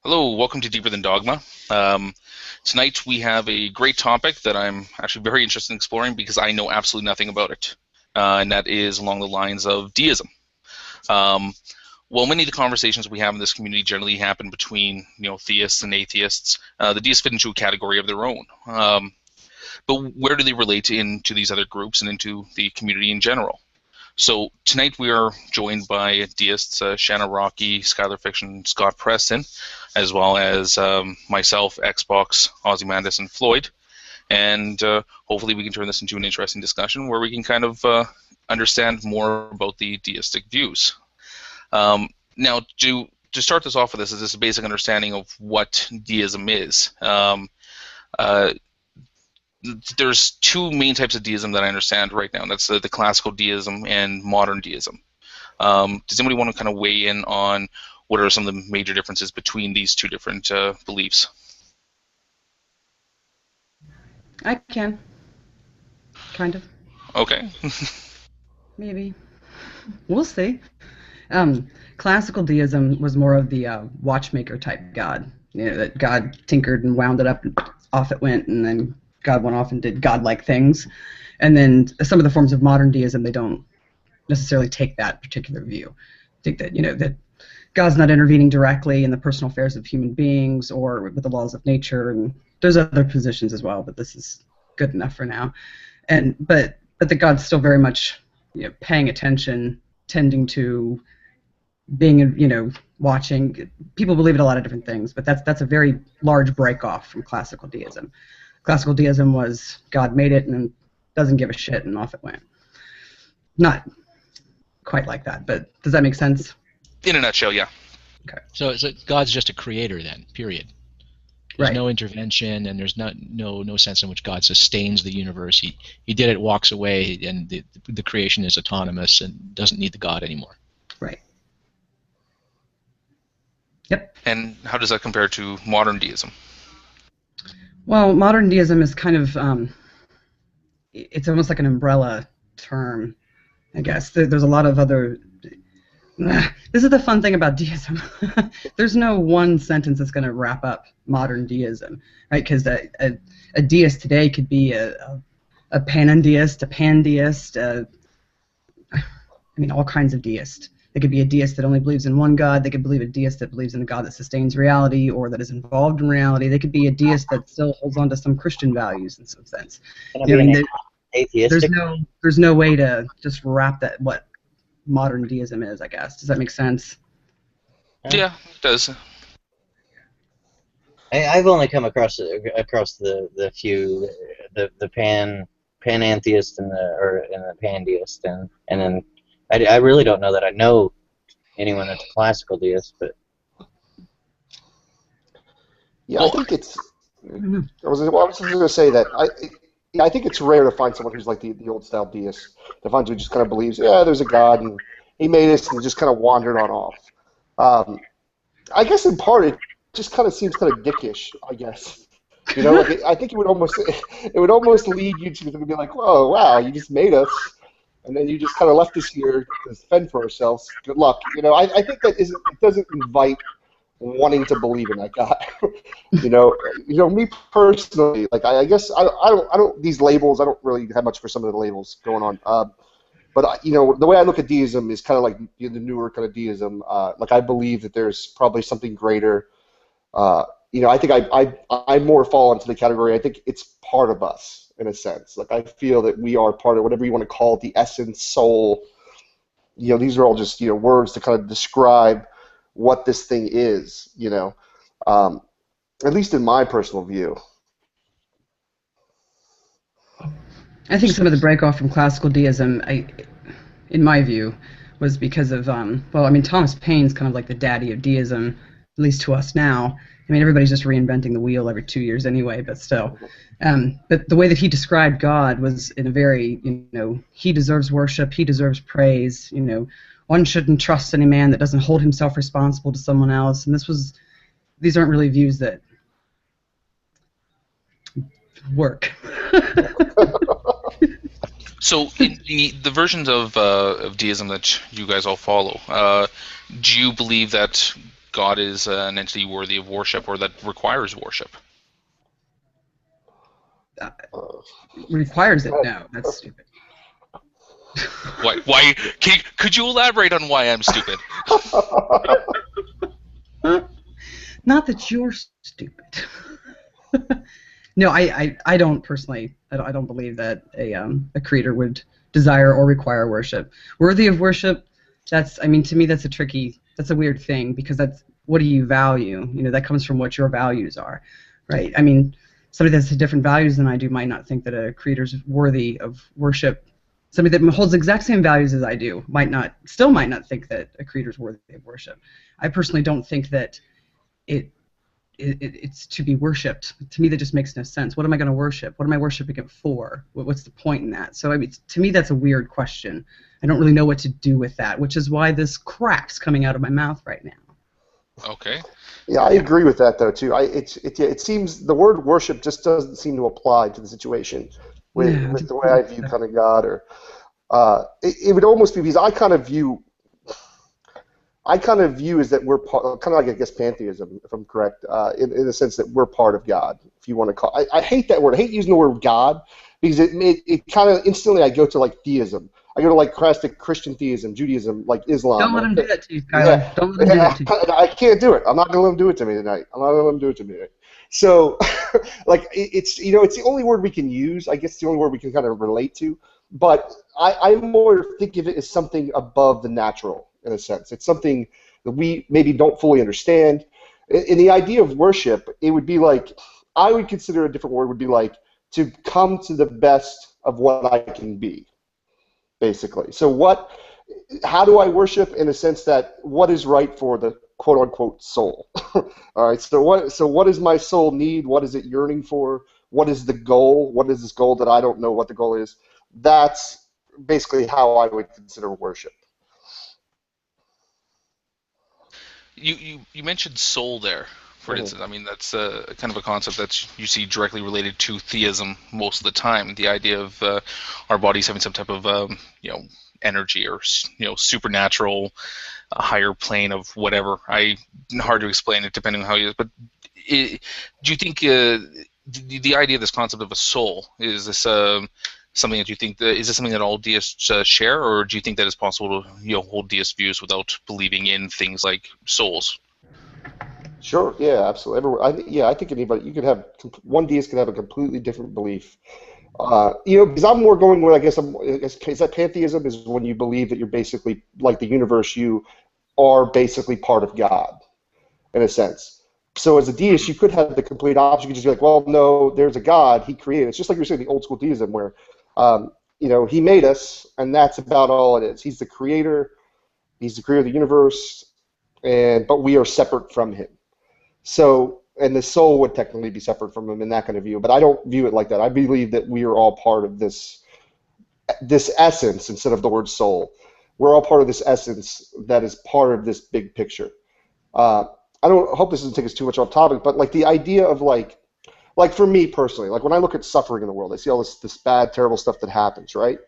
Hello, welcome to Deeper Than Dogma. Tonight we have a great topic that I'm actually very interested in exploring because I know absolutely nothing about it, and that is along the lines of deism. Well, many of the conversations we have in this community generally happen between theists and atheists. The deists fit into a category of their own, but where do they relate into these other groups and into the community in general? So tonight we are joined by deists Shanna Rockey, Skylar Fiction, Scott Preston, as well as myself, Xbox, Ozymandias, and Floyd. And hopefully we can turn this into an interesting discussion where we can kind of understand more about the deistic views. Now, to start this off with this is a basic understanding of what deism is. There's two main types of deism that I understand right now, and that's the classical deism and modern deism. Does anybody want to kind of weigh in on what are some of the major differences between these two different beliefs? I can. Kind of. Okay. Maybe. We'll see. Classical deism was more of the watchmaker type god. That God tinkered and wound it up and off it went, and then God went off and did godlike things. And then some of the forms of modern deism, they don't necessarily take that particular view. Think that, that God's not intervening directly in the personal affairs of human beings or with the laws of nature, and there's other positions as well, but this is good enough for now. But that God's still very much paying attention, tending to being, watching. People believe in a lot of different things, but that's a very large break off from classical deism. Classical deism was God made it and doesn't give a shit and off it went. Not quite like that, but does that make sense? In a nutshell, yeah. Okay. So God's just a creator then, period. There's no intervention, and there's no sense in which God sustains the universe. He did it, walks away, and the creation is autonomous and doesn't need the God anymore. Right. Yep. And how does that compare to modern deism? Well, modern deism is kind of, it's almost like an umbrella term, I guess. There's a lot of other, this is the fun thing about deism. There's no one sentence that's going to wrap up modern deism, right? Because a deist today could be a panentheist, a pandeist, all kinds of deists. They could be a deist that only believes in one God. They could believe a deist that believes in a God that sustains reality or that is involved in reality. They could be a deist that still holds on to some Christian values in some sense. Atheistic? There's no way to just wrap that what modern deism is, I guess. Does that make sense? Yeah, it does. I've only come across the few the panentheist and the pandeist and then I really don't know that I know anyone that's a classical deist, but yeah, I think it's. I was just going to say that I think it's rare to find someone who's like the old style deist. To find who just kind of believes, yeah, there's a God and he made us and just kind of wandered on off. I guess in part it just kind of seems kind of dickish. I guess I think it would almost lead you to be like, whoa, wow, you just made us. And then you just kind of left us here to fend for ourselves. Good luck. I think that it doesn't invite wanting to believe in that God. Me personally, like I guess I don't these labels. I don't really have much for some of the labels going on. But the way I look at deism is kind of like the newer kind of deism. Like I believe that there's probably something greater. I think I more fall into the category. I think it's part of us. In a sense, like I feel that we are part of whatever you want to call it, the essence, soul. These are all just words to kind of describe what this thing is. At least in my personal view. I think some of the break off from classical deism, in my view, was because of Thomas Paine's kind of like the daddy of deism, at least to us now. Everybody's just reinventing the wheel every 2 years anyway, but still. But the way that he described God was in a very, he deserves worship, he deserves praise, one shouldn't trust any man that doesn't hold himself responsible to someone else. And these aren't really views that work. So, in the versions of deism that you guys all follow, do you believe that God is an entity worthy of worship or that requires worship? Requires it? No, that's stupid. Why? Why? Could you elaborate on why I'm stupid? Not that you're stupid. No, I don't personally. I don't believe that a creator would desire or require worship. Worthy of worship. I mean, to me, that's a weird thing, because that's, what do you value? You know, that comes from what your values are, right? I mean, somebody that's different values than I do might not think that a creator's worthy of worship. Somebody that holds the exact same values as I do might not think that a creator's worthy of worship. I personally don't think that it's to be worshipped. To me, that just makes no sense. What am I going to worship? What am I worshiping it for? What's the point in that? So I mean, to me, that's a weird question. I don't really know what to do with that, which is why this crap's coming out of my mouth right now. Okay. Yeah, I agree with that though too. It seems the word worship just doesn't seem to apply to the situation with the way I view kind of God, or it would almost be, because I kind of view is that we're part, kind of like, I guess, pantheism, if I'm correct, in the sense that we're part of God, if you want to call. I hate that word. I hate using the word God, because it kind of instantly I go to like theism. I go to like classic Christian theism, Judaism, like Islam. Don't let him do that to you, Kyler. Yeah. Don't let him do that to you. I can't do it. I'm not going to let him do it to me tonight. I'm not going to let him do it to me tonight. So, like, it's the only word we can use. I guess it's the only word we can kind of relate to. But I more think of it as something above the natural, in a sense. It's something that we maybe don't fully understand. In the idea of worship, it would be like, I would consider a different word would be like to come to the best of what I can be, basically. So how do I worship? In a sense that what is right for the quote-unquote soul. All right, so what does my soul need? What is it yearning for? What is the goal? What is this goal that I don't know what the goal is? That's basically how I would consider worship. You mentioned soul there, for instance. I mean, that's kind of a concept that you see directly related to theism most of the time. The idea of our bodies having some type of energy, or supernatural, higher plane of whatever. Hard to explain it depending on how you. But do you think the idea of this concept of a soul, is this something that you think is this something that all deists share, or do you think that it's possible to hold deist views without believing in things like souls? Sure. Yeah. Absolutely. I think anybody, you could have one deist could have a completely different belief. Because I'm more going with, I guess is that pantheism is when you believe that you're basically like the universe, you are basically part of God, in a sense. So as a deist, you could have the complete opposite. You could just be like, well, no, there's a God, he created. It's just like you're saying, the old school deism where, he made us, and that's about all it is. He's the creator. He's the creator of the universe, but we are separate from him. So, and the soul would technically be separate from him in that kind of view. But I don't view it like that. I believe that we are all part of this essence instead of the word soul. We're all part of this essence that is part of this big picture. I hope this doesn't take us too much off topic, but like the idea of like for me personally, like when I look at suffering in the world, I see all this bad, terrible stuff that happens, right?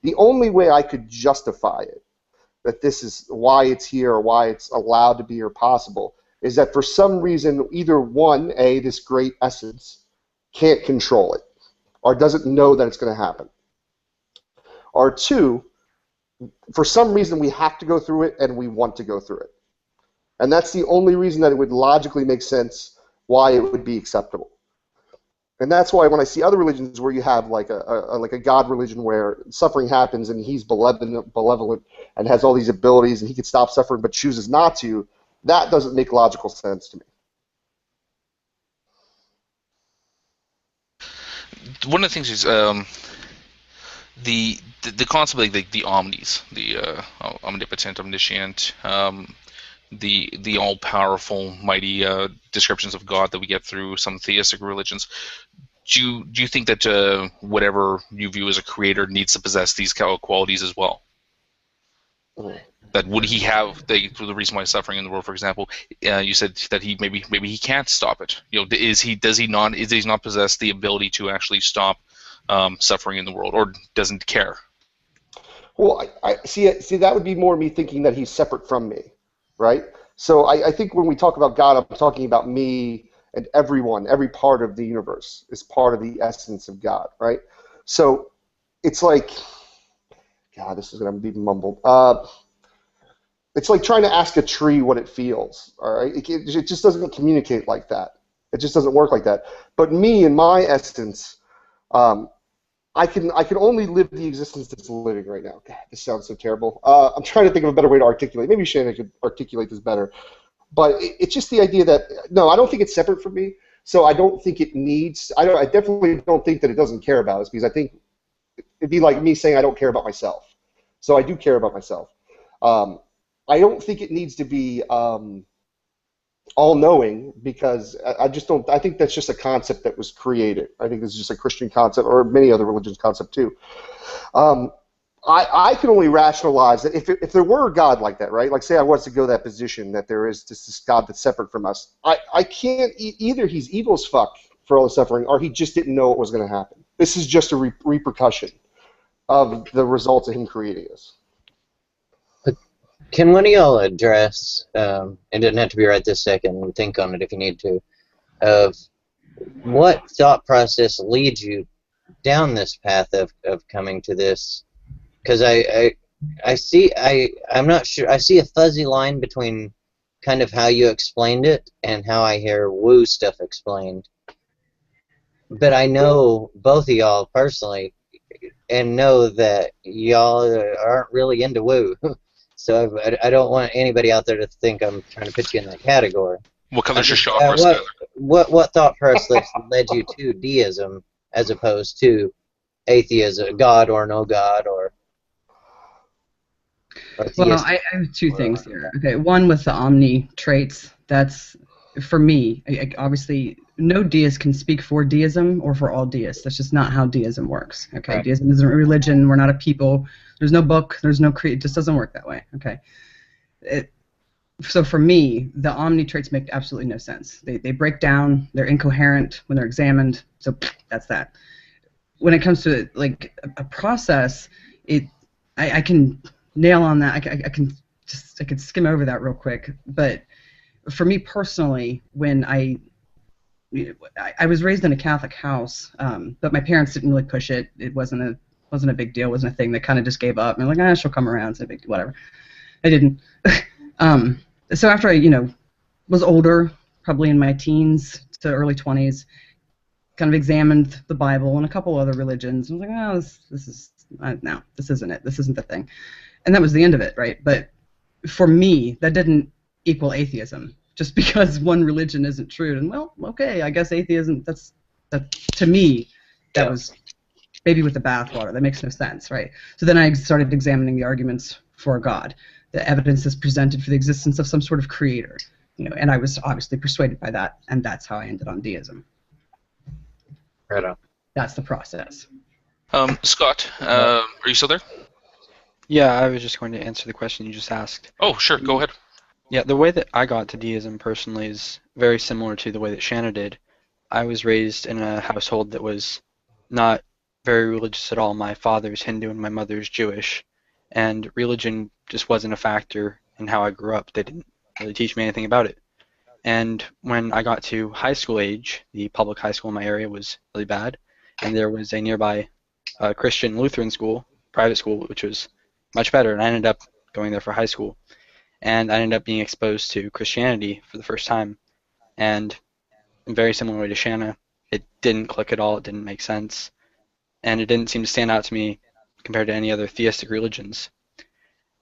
The only way I could justify it, that this is why it's here or why it's allowed to be or possible, is that for some reason either one, this great essence can't control it or doesn't know that it's going to happen. Or two, for some reason we have to go through it and we want to go through it. And that's the only reason that it would logically make sense why it would be acceptable. And that's why when I see other religions where you have like a God religion where suffering happens and he's benevolent and has all these abilities and he can stop suffering but chooses not to, that doesn't make logical sense to me. One of the things is the concept of like the omnis, the omnipotent, omniscient, the all-powerful, mighty descriptions of God that we get through some theistic religions. Do you think that whatever you view as a creator needs to possess these qualities as well? That would he have the reason why he's suffering in the world? For example, you said that he maybe he can't stop it. Does he not possess the ability to actually stop suffering in the world, or doesn't care? Well, I see that would be more me thinking that he's separate from me, right? So I think when we talk about God, I'm talking about me and everyone, every part of the universe is part of the essence of God, right? So it's like, God, this is going to be mumbled. It's like trying to ask a tree what it feels, all right? It just doesn't communicate like that. It just doesn't work like that. But me and my essence, I can only live the existence that's living right now. God, this sounds so terrible. I'm trying to think of a better way to articulate. Maybe Shanna could articulate this better. But it's just the idea that, no, I don't think it's separate from me. So I don't think it needs, I definitely don't think that it doesn't care about us, because I think it'd be like me saying I don't care about myself. So I do care about myself. I don't think it needs to be all-knowing, because I just don't. I think that's just a concept that was created. I think this is just a Christian concept, or many other religions' concept too. I can only rationalize that if there were a God like that, right? Like, say I was to go that position that there is this God that's separate from us. I can't either. He's evil as fuck for all the suffering, or he just didn't know what was going to happen. This is just a repercussion of the results of him creating us. Can one of y'all address, and it doesn't have to be right this second, think on it if you need to, of what thought process leads you down this path of coming to this? Because I'm not sure, I see a fuzzy line between kind of how you explained it and how I hear woo stuff explained. But I know both of y'all personally, and know that y'all aren't really into woo. So I don't want anybody out there to think I'm trying to put you in that category. What color's your chakras? What thought process led you to deism as opposed to atheism, God or no God, or well, I have two things here. Okay, one with the Omni traits. That's, for me, obviously, no deist can speak for deism or for all deists. That's just not how deism works. Okay, right. Deism isn't a religion. We're not a people. There's no book. There's no creed. It just doesn't work that way. Okay. So for me, the Omni traits make absolutely no sense. They break down. They're incoherent when they're examined. So that's that. When it comes to like a process, I can nail on that. I can skim over that real quick. But for me personally, when I was raised in a Catholic house, but my parents didn't really push it. It wasn't a big deal. It wasn't a thing. They kind of just gave up. And like, she'll come around. It's a big deal, whatever. I didn't. So after I, was older, probably in my teens to early 20s, kind of examined the Bible and a couple other religions. I was like, no, this isn't it. This isn't the thing. And that was the end of it, right? But for me, that didn't equal atheism. Just because one religion isn't true, and well, okay, I guess atheism. That to me, that was baby with the bathwater. That makes no sense, right? So then I started examining the arguments for God, the evidence is presented for the existence of some sort of creator, and I was obviously persuaded by that, and that's how I ended on deism. Right on. That's the process. Scott, are you still there? Yeah, I was just going to answer the question you just asked. Oh, sure, go ahead. Yeah, the way that I got to deism personally is very similar to the way that Shanna did. I was raised in a household that was not very religious at all. My father's Hindu and my mother's Jewish, and religion just wasn't a factor in how I grew up. They didn't really teach me anything about it. And when I got to high school age, the public high school in my area was really bad, and there was a nearby Christian Lutheran school, private school, which was much better, and I ended up going there for high school. And I ended up being exposed to Christianity for the first time. And in a very similar way to Shanna, it didn't click at all, it didn't make sense. And it didn't seem to stand out to me compared to any other theistic religions.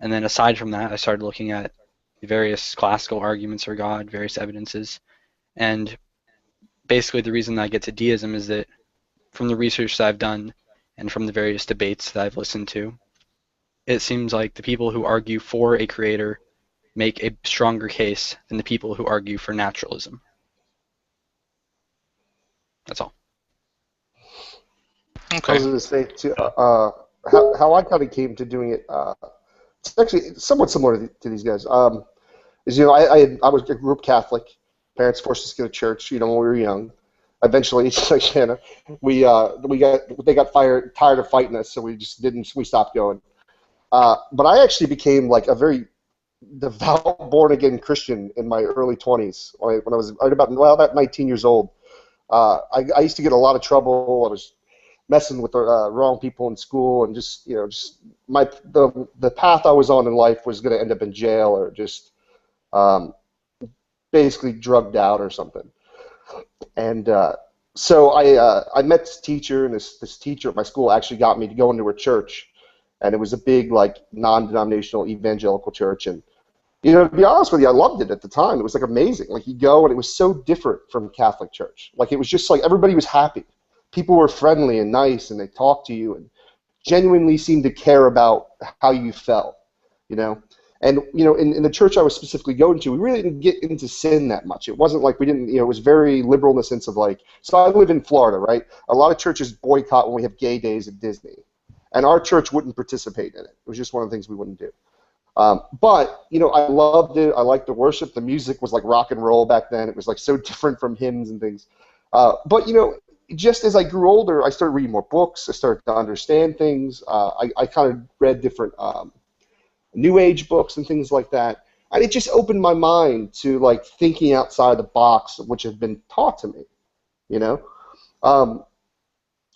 And then aside from that, I started looking at the various classical arguments for God, various evidences. And basically the reason that I get to deism is that from the research that I've done and from the various debates that I've listened to, it seems like the people who argue for a creator make a stronger case than the people who argue for naturalism. That's all. Okay. I was going to say, too, how I kind of came to doing it, it's actually somewhat similar to these guys. Is, I grew up Catholic. Parents forced us to go to church, when we were young. Eventually, like Shanna, they got tired of fighting us, so we stopped going. But I actually became like a very devout born-again Christian in my early 20s. When I was about 19 years old. I used to get a lot of trouble. I was messing with the wrong people in school, and just the path I was on in life was going to end up in jail or just basically drugged out or something. And so I met this teacher, and this teacher at my school actually got me to go into her church, and it was a big like non-denominational evangelical church. And to be honest with you, I loved it at the time. It was like amazing. Like you go, and it was so different from Catholic church. Like it was just like everybody was happy. People were friendly and nice, and they talked to you and genuinely seemed to care about how you felt, And in the church I was specifically going to, we really didn't get into sin that much. It wasn't like we didn't, it was very liberal in the sense of like. So I live in Florida, right? A lot of churches boycott when we have gay days at Disney, and our church wouldn't participate in it. It was just one of the things we wouldn't do. But I loved it. I liked the worship. The music was like rock and roll back then. It was like so different from hymns and things. But just as I grew older, I started reading more books. I started to understand things. I kind of read different New Age books and things like that, and it just opened my mind to like thinking outside the box, which had been taught to me.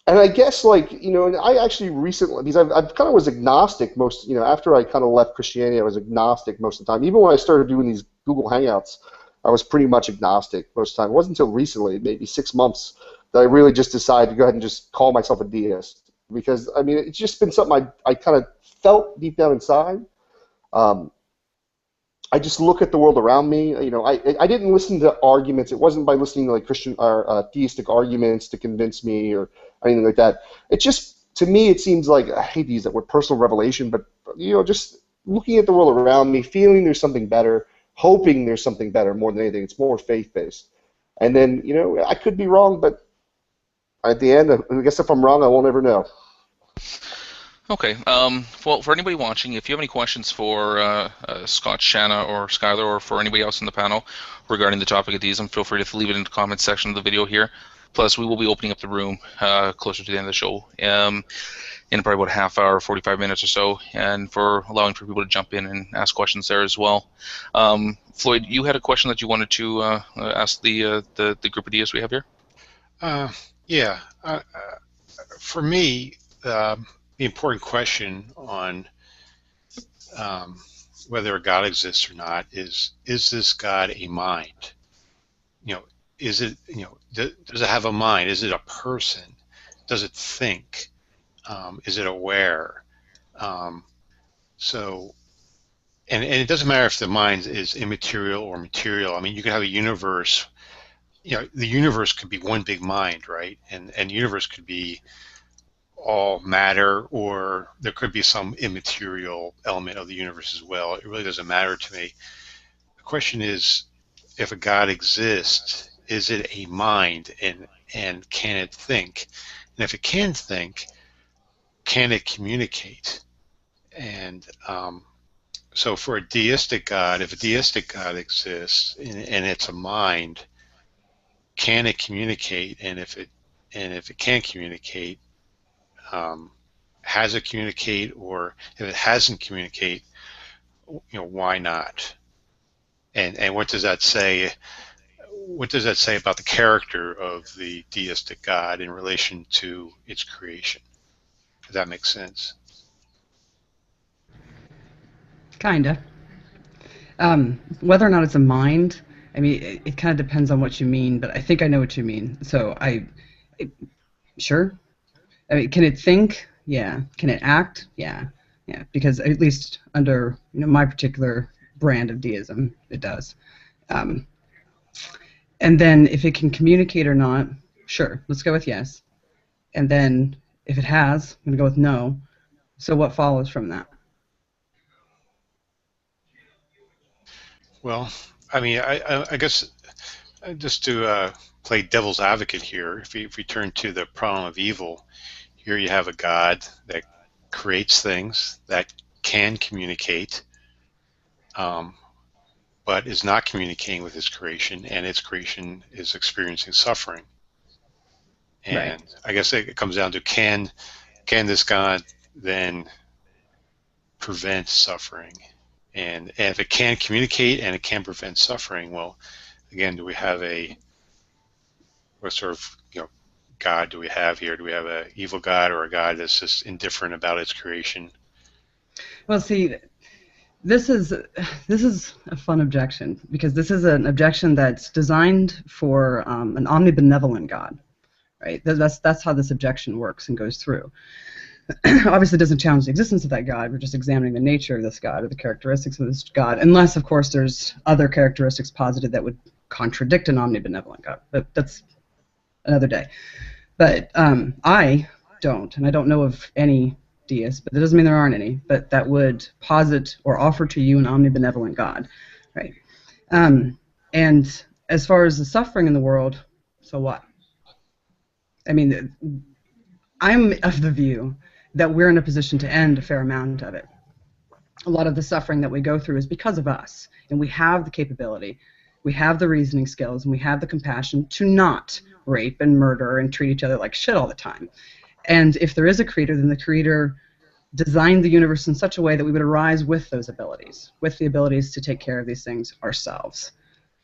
And I guess and I actually recently, because I've kind of was agnostic most, after I kind of left Christianity, I was agnostic most of the time. Even when I started doing these Google Hangouts, I was pretty much agnostic most of the time. It wasn't until recently, maybe 6 months, that I really just decided to go ahead and just call myself a deist. Because, it's just been something I kind of felt deep down inside. I just look at the world around me. I didn't listen to arguments. It wasn't by listening to like Christian or theistic arguments to convince me or anything like that. It just, to me, it seems like, I hate to use that word, personal revelation, but just looking at the world around me, feeling there's something better, hoping there's something better more than anything. It's more faith-based. And then, I could be wrong, but at the end, I guess if I'm wrong, I won't ever know. Okay. Well, for anybody watching, if you have any questions for Scott, Shanna, or Skylar, or for anybody else in the panel regarding the topic of deism, feel free to leave it in the comments section of the video here. Plus, we will be opening up the room closer to the end of the show in probably about a half hour, 45 minutes or so, and for allowing for people to jump in and ask questions there as well. Floyd, you had a question that you wanted to ask the group of deists we have here? Yeah. For me, the important question on whether a God exists or not is this God a mind? Is it, does it have a mind? Is it a person? Does it think? Is it aware? So, and it doesn't matter if the mind is immaterial or material. You could have a universe. The universe could be one big mind, right? And the universe could be all matter, or there could be some immaterial element of the universe as well. It really doesn't matter to me. The question is, if a God exists, is it a mind, and can it think? And if it can think, can it communicate? And so for a deistic God, if a deistic God exists and it's a mind, can it communicate? And if it can communicate, has it communicate? Or if it hasn't communicate, why not? And what does that say? What does that say about the character of the deistic God in relation to its creation? Does that make sense? Kinda. Whether or not it's a mind, it kind of depends on what you mean, but I think I know what you mean. So sure. Can it think? Yeah. Can it act? Yeah. Yeah. Because at least under my particular brand of deism, it does. And then if it can communicate or not, sure. Let's go with yes. And then if it has, I'm gonna go with no. So what follows from that? Well, I guess just to play devil's advocate here, if we turn to the problem of evil, here you have a God that creates things, that can communicate, but is not communicating with its creation, and its creation is experiencing suffering. And right. I guess it comes down to can this God then prevent suffering? And if it can communicate and it can prevent suffering, well, again, do we have what sort of God do we have here? Do we have an evil God or a God that's just indifferent about its creation? Well, see, this is a fun objection, because this is an objection that's designed for an omnibenevolent God, right? That's how this objection works and goes through. Obviously, it doesn't challenge the existence of that God. We're just examining the nature of this God or the characteristics of this God, unless, of course, there's other characteristics posited that would contradict an omnibenevolent God. But that's another day. But I don't, and I don't know of any deists, but that doesn't mean there aren't any, but that would posit or offer to you an omnibenevolent God, right? And as far as the suffering in the world, so what? I mean, I'm of the view that we're in a position to end a fair amount of it. A lot of the suffering that we go through is because of us, and we have the capability, we have the reasoning skills, and we have the compassion to not rape and murder and treat each other like shit all the time. And if there is a creator, then the creator designed the universe in such a way that we would arise with those abilities, with the abilities to take care of these things ourselves,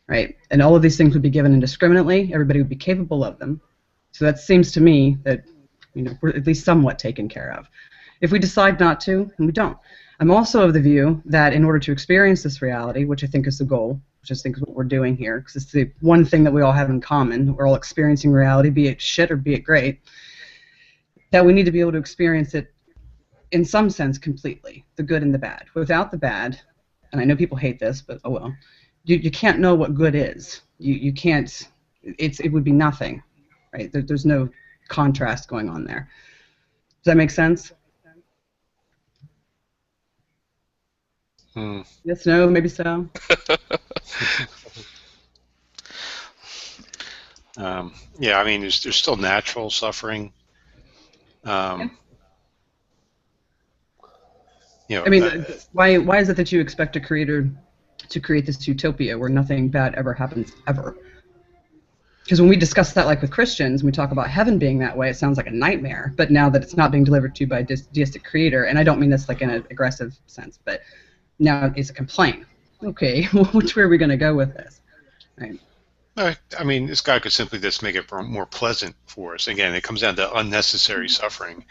right? And all of these things would be given indiscriminately. Everybody would be capable of them. So that seems to me that we're at least somewhat taken care of. If we decide not to, then we don't. I'm also of the view that in order to experience this reality, which I think is the goal, which I think is what we're doing here, because it's the one thing that we all have in common, we're all experiencing reality, be it shit or be it great, that we need to be able to experience it in some sense completely, the good and the bad. Without the bad, and I know people hate this, but oh well, you can't know what good is. You can't, it would be nothing, right? There's no contrast going on there. Does that make sense? Yes, no, maybe so. Yeah, I mean, there's still natural suffering. I mean, why is it that you expect a creator to create this utopia where nothing bad ever happens ever? Because when we discuss that, like with Christians, we talk about heaven being that way, it sounds like a nightmare. But now that it's not being delivered to you by a deistic creator, and I don't mean this like in an aggressive sense, but now it's a complaint. Okay, which way are we going to go with this? Right. I mean, this guy could simply just make it more pleasant for us. Again, it comes down to unnecessary suffering.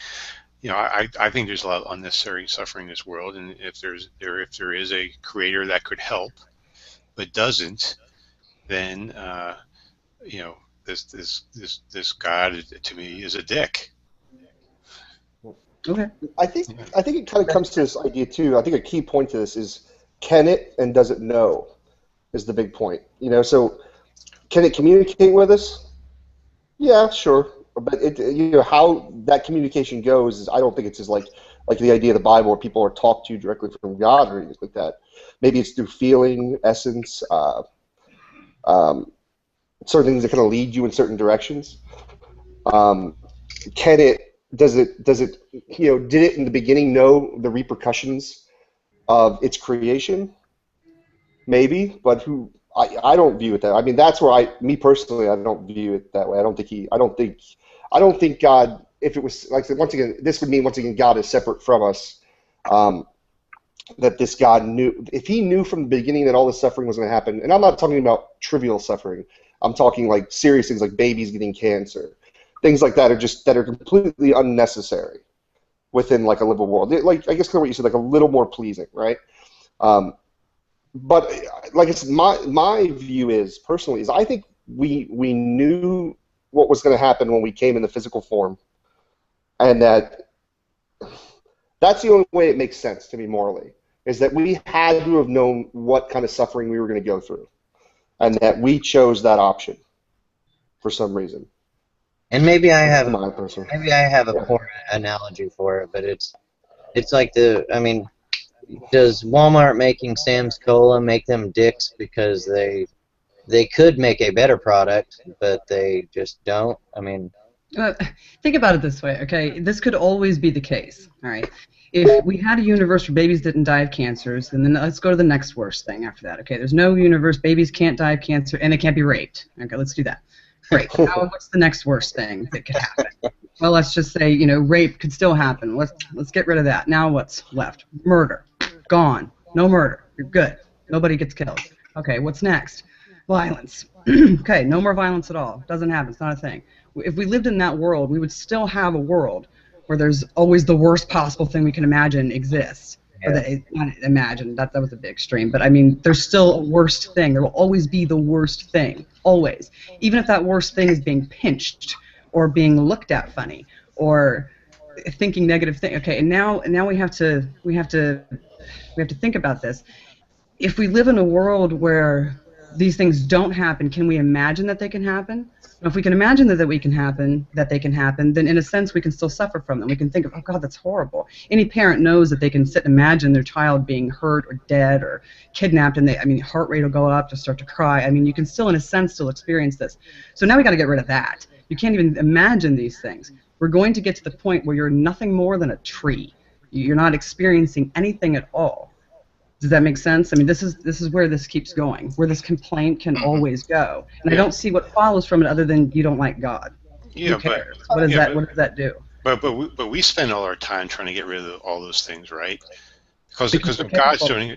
I think there's a lot of unnecessary suffering in this world, and if there is a creator that could help, but doesn't, then this God to me is a dick. Okay. I think it kind of comes to this idea too. I think a key point to this is, can it and does it know, is the big point. So can it communicate with us? Yeah, sure. But how that communication goes is, I don't think it's as like the idea of the Bible where people are talked to directly from God or anything like that. Maybe it's through feeling, essence, certain things that kind of lead you in certain directions. Can it? Does it? Did it in the beginning know the repercussions of its creation? Maybe, but I don't view it that. I mean, that's where me personally, I don't view it that way. I don't think God. If it was like, once again, this would mean once again God is separate from us. That this God knew, if he knew from the beginning that all this suffering was going to happen, and I'm not talking about trivial suffering. I'm talking like serious things like babies getting cancer. Things like that are completely unnecessary within like a livable world. Like, I guess kind of what you said, like a little more pleasing, right? But like I said, my view is personally is I think we knew what was going to happen when we came in the physical form, and that's the only way it makes sense to me morally, is that we had to have known what kind of suffering we were going to go through, and that we chose that option for some reason. And maybe I have a poor analogy for it, but it's like does Walmart making Sam's Cola make them dicks because they could make a better product, but they just don't? I mean, think about it this way, okay? This could always be the case, all right? If we had a universe where babies didn't die of cancers, then let's go to the next worst thing after that, okay? There's no universe, babies can't die of cancer, and they can't be raped. Okay, let's do that. Great. Now, what's the next worst thing that could happen? Well, let's just say, rape could still happen. Let's get rid of that. Now what's left? Murder. Gone. No murder. You're good. Nobody gets killed. Okay, what's next? Violence. Okay, no more violence at all. Doesn't happen. It's not a thing. If we lived in that world, we would still have a world where there's always the worst possible thing we can imagine exists. Yeah. Or that, not imagine, that was a bit extreme, but I mean, there's still a worst thing. There will always be the worst thing. Always. Even if that worst thing is being pinched or being looked at funny or thinking negative thing. Okay, and now we have to think about this. If we live in a world where these things don't happen, can we imagine that they can happen? If we can imagine that they can happen, then in a sense we can still suffer from them. We can think of, oh God, that's horrible. Any parent knows that they can sit and imagine their child being hurt or dead or kidnapped, and heart rate will go up, to start to cry. I mean, you can still, in a sense, still experience this. So now we got to get rid of that. You can't even imagine these things. We're going to get to the point where you're nothing more than a tree. You're not experiencing anything at all. Does that make sense? I mean, this is where this keeps going, where this complaint can always go. And I don't see what follows from it other than you don't like God. Yeah, who cares? What does that do? But we spend all our time trying to get rid of all those things, right? Because when God's doing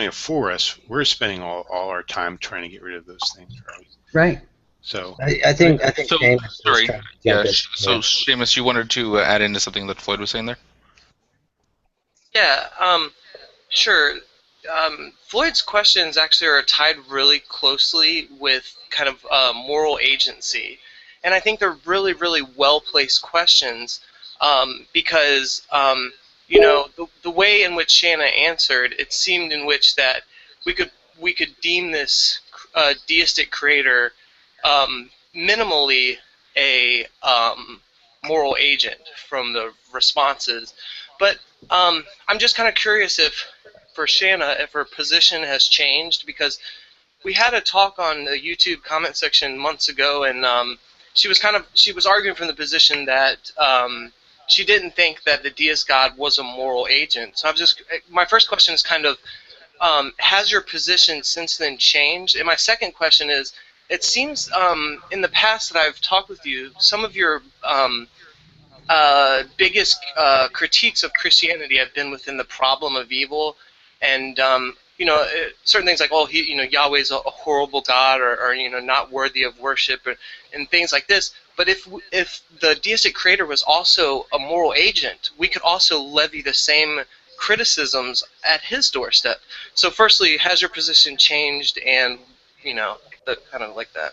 it for us, we're spending all our time trying to get rid of those things, right? Right. So I think So, Seamus sorry. Yeah. So, yeah. Seamus, you wanted to add into something that Floyd was saying there? Yeah. Sure. Floyd's questions actually are tied really closely with kind of moral agency. And I think they're really, really well-placed questions because, the way in which Shanna answered, it seemed in which that we could deem this deistic creator minimally a moral agent from the responses. But I'm just kind of curious for Shanna, if her position has changed, because we had a talk on the YouTube comment section months ago, and she was arguing from the position that she didn't think that the deist God was a moral agent. So my first question is kind of, has your position since then changed? And my second question is, it seems in the past that I've talked with you, some of your biggest critiques of Christianity have been within the problem of evil, and certain things like, Yahweh's a horrible God, or not worthy of worship, and things like this. But if the deistic creator was also a moral agent, we could also levy the same criticisms at his doorstep. So firstly, has your position changed, and kind of like that?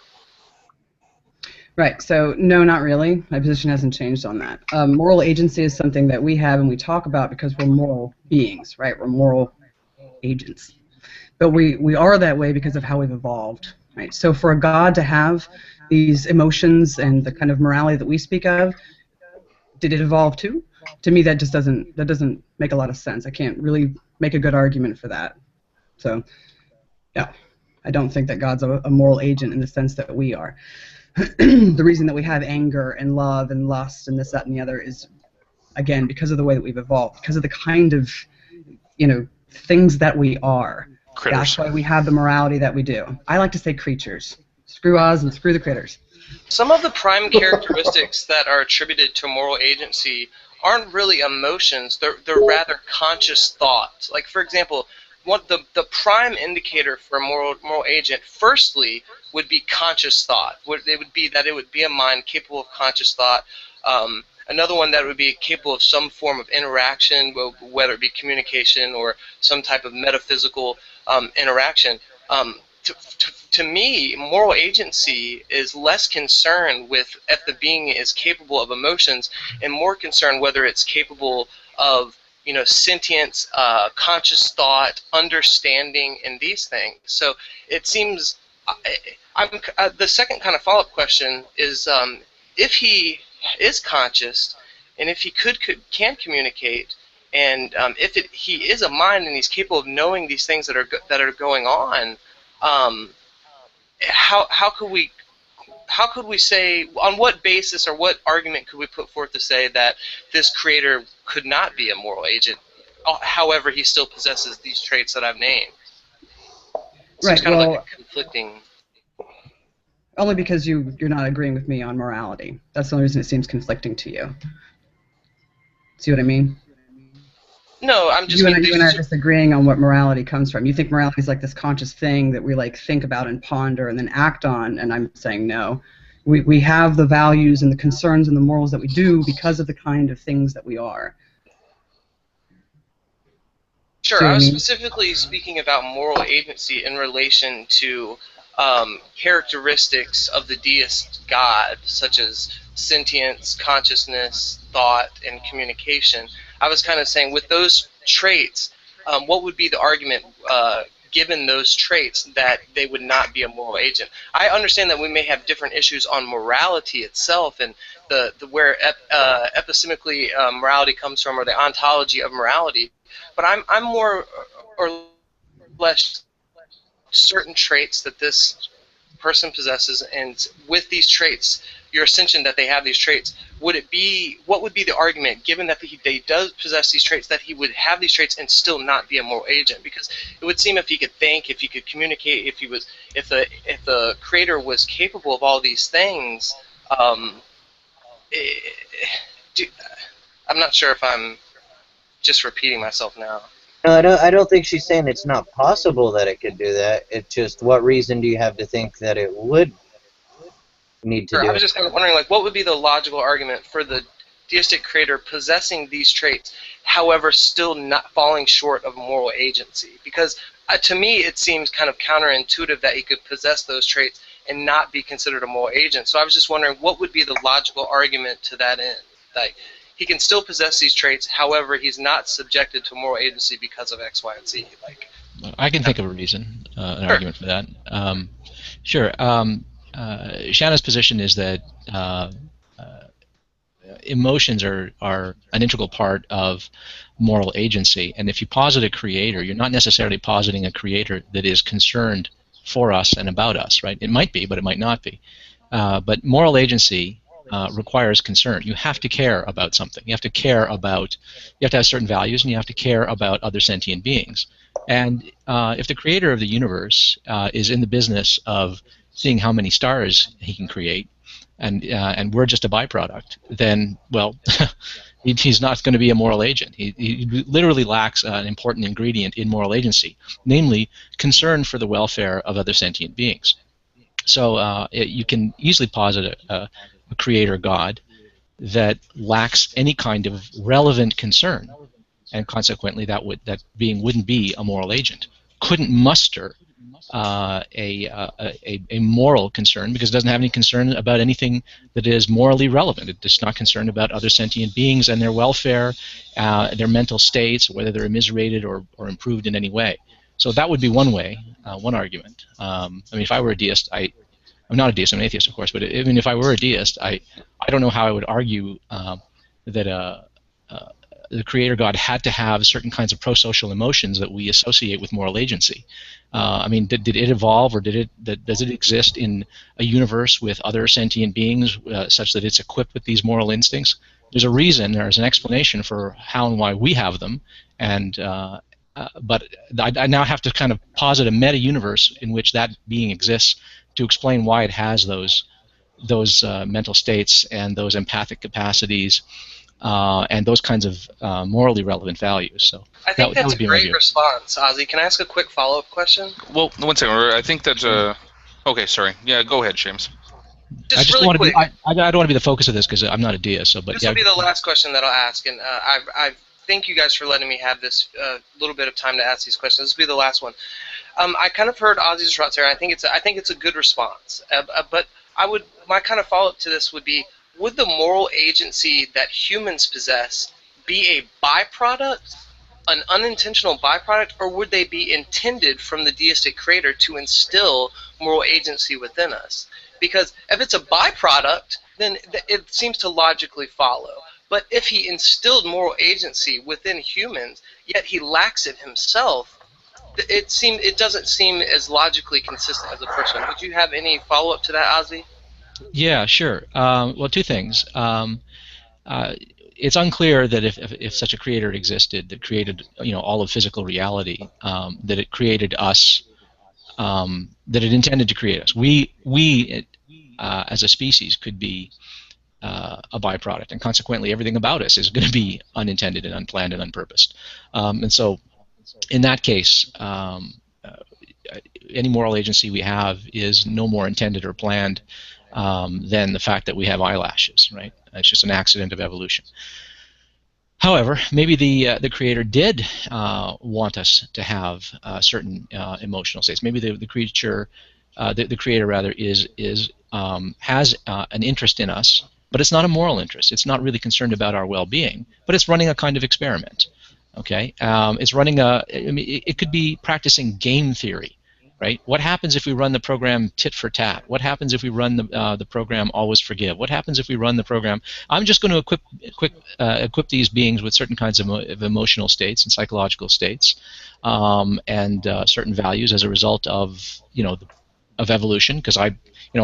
Right. So no, not really. My position hasn't changed on that. Moral agency is something that we have and we talk about because we're moral beings, right? We're moral agents. But we are that way because of how we've evolved, right? So for a God to have these emotions and the kind of morality that we speak of, did it evolve too? To me, that doesn't make a lot of sense. I can't really make a good argument for that. So, yeah, I don't think that God's a moral agent in the sense that we are. The reason that we have anger and love and lust and this, that, and the other is, again, because of the way that we've evolved, because of the kind of, things that we are. Critters. That's why we have the morality that we do. I like to say creatures. Screw Oz and screw the critters. Some of the prime characteristics that are attributed to moral agency aren't really emotions. They're rather conscious thoughts. Like, for example, the prime indicator for a moral agent, firstly, would be conscious thought. It would be a mind capable of conscious thought. Another one that would be capable of some form of interaction, whether it be communication or some type of metaphysical interaction. To me, moral agency is less concerned with if the being is capable of emotions and more concerned whether it's capable of sentience, conscious thought, understanding, and these things. So it seems the second kind of follow-up question is if he is conscious and if he can communicate, and if he is a mind and he's capable of knowing these things that are going on, how could we say, on what basis or what argument could we put forth to say that this creator could not be a moral agent, however he still possesses these traits that I've named? So right. It's kind of like a conflicting. Only because you're not agreeing with me on morality. That's the only reason it seems conflicting to you. See what I mean? No, I'm just you and I are disagreeing on what morality comes from. You think morality is like this conscious thing that we like think about and ponder and then act on, and I'm saying no. We have the values and the concerns and the morals that we do because of the kind of things that we are. Sure, See what I I was mean? specifically speaking about moral agency in relation to characteristics of the deist God, such as sentience, consciousness, thought, and communication. I was kind of saying, with those traits, what would be the argument, given those traits, that they would not be a moral agent? I understand that we may have different issues on morality itself and the where epistemically morality comes from, or the ontology of morality. But I'm more or less certain traits that this person possesses, and with these traits, your ascension that they have these traits, what would be the argument, given that they does possess these traits, that he would have these traits and still not be a moral agent? Because it would seem, if he could think, if he could communicate, if the creator was capable of all these things, eh, I'm not sure if I'm just repeating myself now. No, I don't think she's saying it's not possible that it could do that. It's just, what reason do you have to think that it would need to do I was it? just kind of wondering, like, what would be the logical argument for the deistic creator possessing these traits, however, still not falling short of moral agency? Because to me, it seems kind of counterintuitive that he could possess those traits and not be considered a moral agent. So I was just wondering, what would be the logical argument to that end? Like, he can still possess these traits, however, he's not subjected to moral agency because of X, Y, and Z. Like, I can think of a reason, an argument for that. Sure. Shanna's position is that emotions are an integral part of moral agency, and if you posit a creator, you're not necessarily positing a creator that is concerned for us and about us, right? It might be, but it might not be. But moral agency requires concern. You have to care about something. You have to have certain values, and you have to care about other sentient beings. And if the creator of the universe is in the business of seeing how many stars he can create, and we're just a byproduct, then, well, he's not going to be a moral agent. He literally lacks an important ingredient in moral agency, namely concern for the welfare of other sentient beings. So you can easily posit a creator God that lacks any kind of relevant concern, and consequently that being wouldn't be a moral agent. Couldn't muster a moral concern because it doesn't have any concern about anything that is morally relevant. It's not concerned about other sentient beings and their welfare, their mental states, whether they're immiserated or improved in any way. So that would be one way, one argument. I mean, if I were a deist, I'm not a deist, I'm an atheist, of course, but even if I were a deist, I don't know how I would argue that the creator God had to have certain kinds of pro-social emotions that we associate with moral agency. I mean, did it evolve, or does it exist in a universe with other sentient beings such that it's equipped with these moral instincts? There's a reason, there's an explanation for how and why we have them, and but I now have to kind of posit a meta-universe in which that being exists to explain why it has those mental states and those empathic capacities and those kinds of morally relevant values. So I think that's a great response, Ozzy. Can I ask a quick follow-up question? Well, one second. I think that. Okay, sorry. Yeah, go ahead, James. Just really quick. I don't want to be the focus of this because I'm not a deist. So, but this will be the last question that I'll ask, and I thank you guys for letting me have this little bit of time to ask these questions. This will be the last one. I kind of heard Ozzy's response there. I think it's a good response. But my kind of follow-up to this would be: would the moral agency that humans possess be a byproduct, an unintentional byproduct, or would they be intended from the deistic creator to instill moral agency within us? Because if it's a byproduct, then it seems to logically follow. But if he instilled moral agency within humans, yet he lacks it himself, it doesn't seem as logically consistent as a person. Would you have any follow-up to that, Ozzy? Yeah, sure. Well, two things. It's unclear that if such a creator existed that created all of physical reality, that it created us, that it intended to create us. We as a species could be a byproduct, and consequently everything about us is going to be unintended and unplanned and unpurposed. And so in that case, any moral agency we have is no more intended or planned than the fact that we have eyelashes, right? It's just an accident of evolution. However, maybe the creator did want us to have certain emotional states. Maybe the creature, the creator rather, has an interest in us, but it's not a moral interest. It's not really concerned about our well-being, but it's running a kind of experiment. Okay, it's running it could be practicing game theory, right? What happens if we run the program tit for tat? What happens if we run the program always forgive? What happens if we run the program? I'm just going to equip these beings with certain kinds of emotional states and psychological states, and certain values as a result of of evolution, because I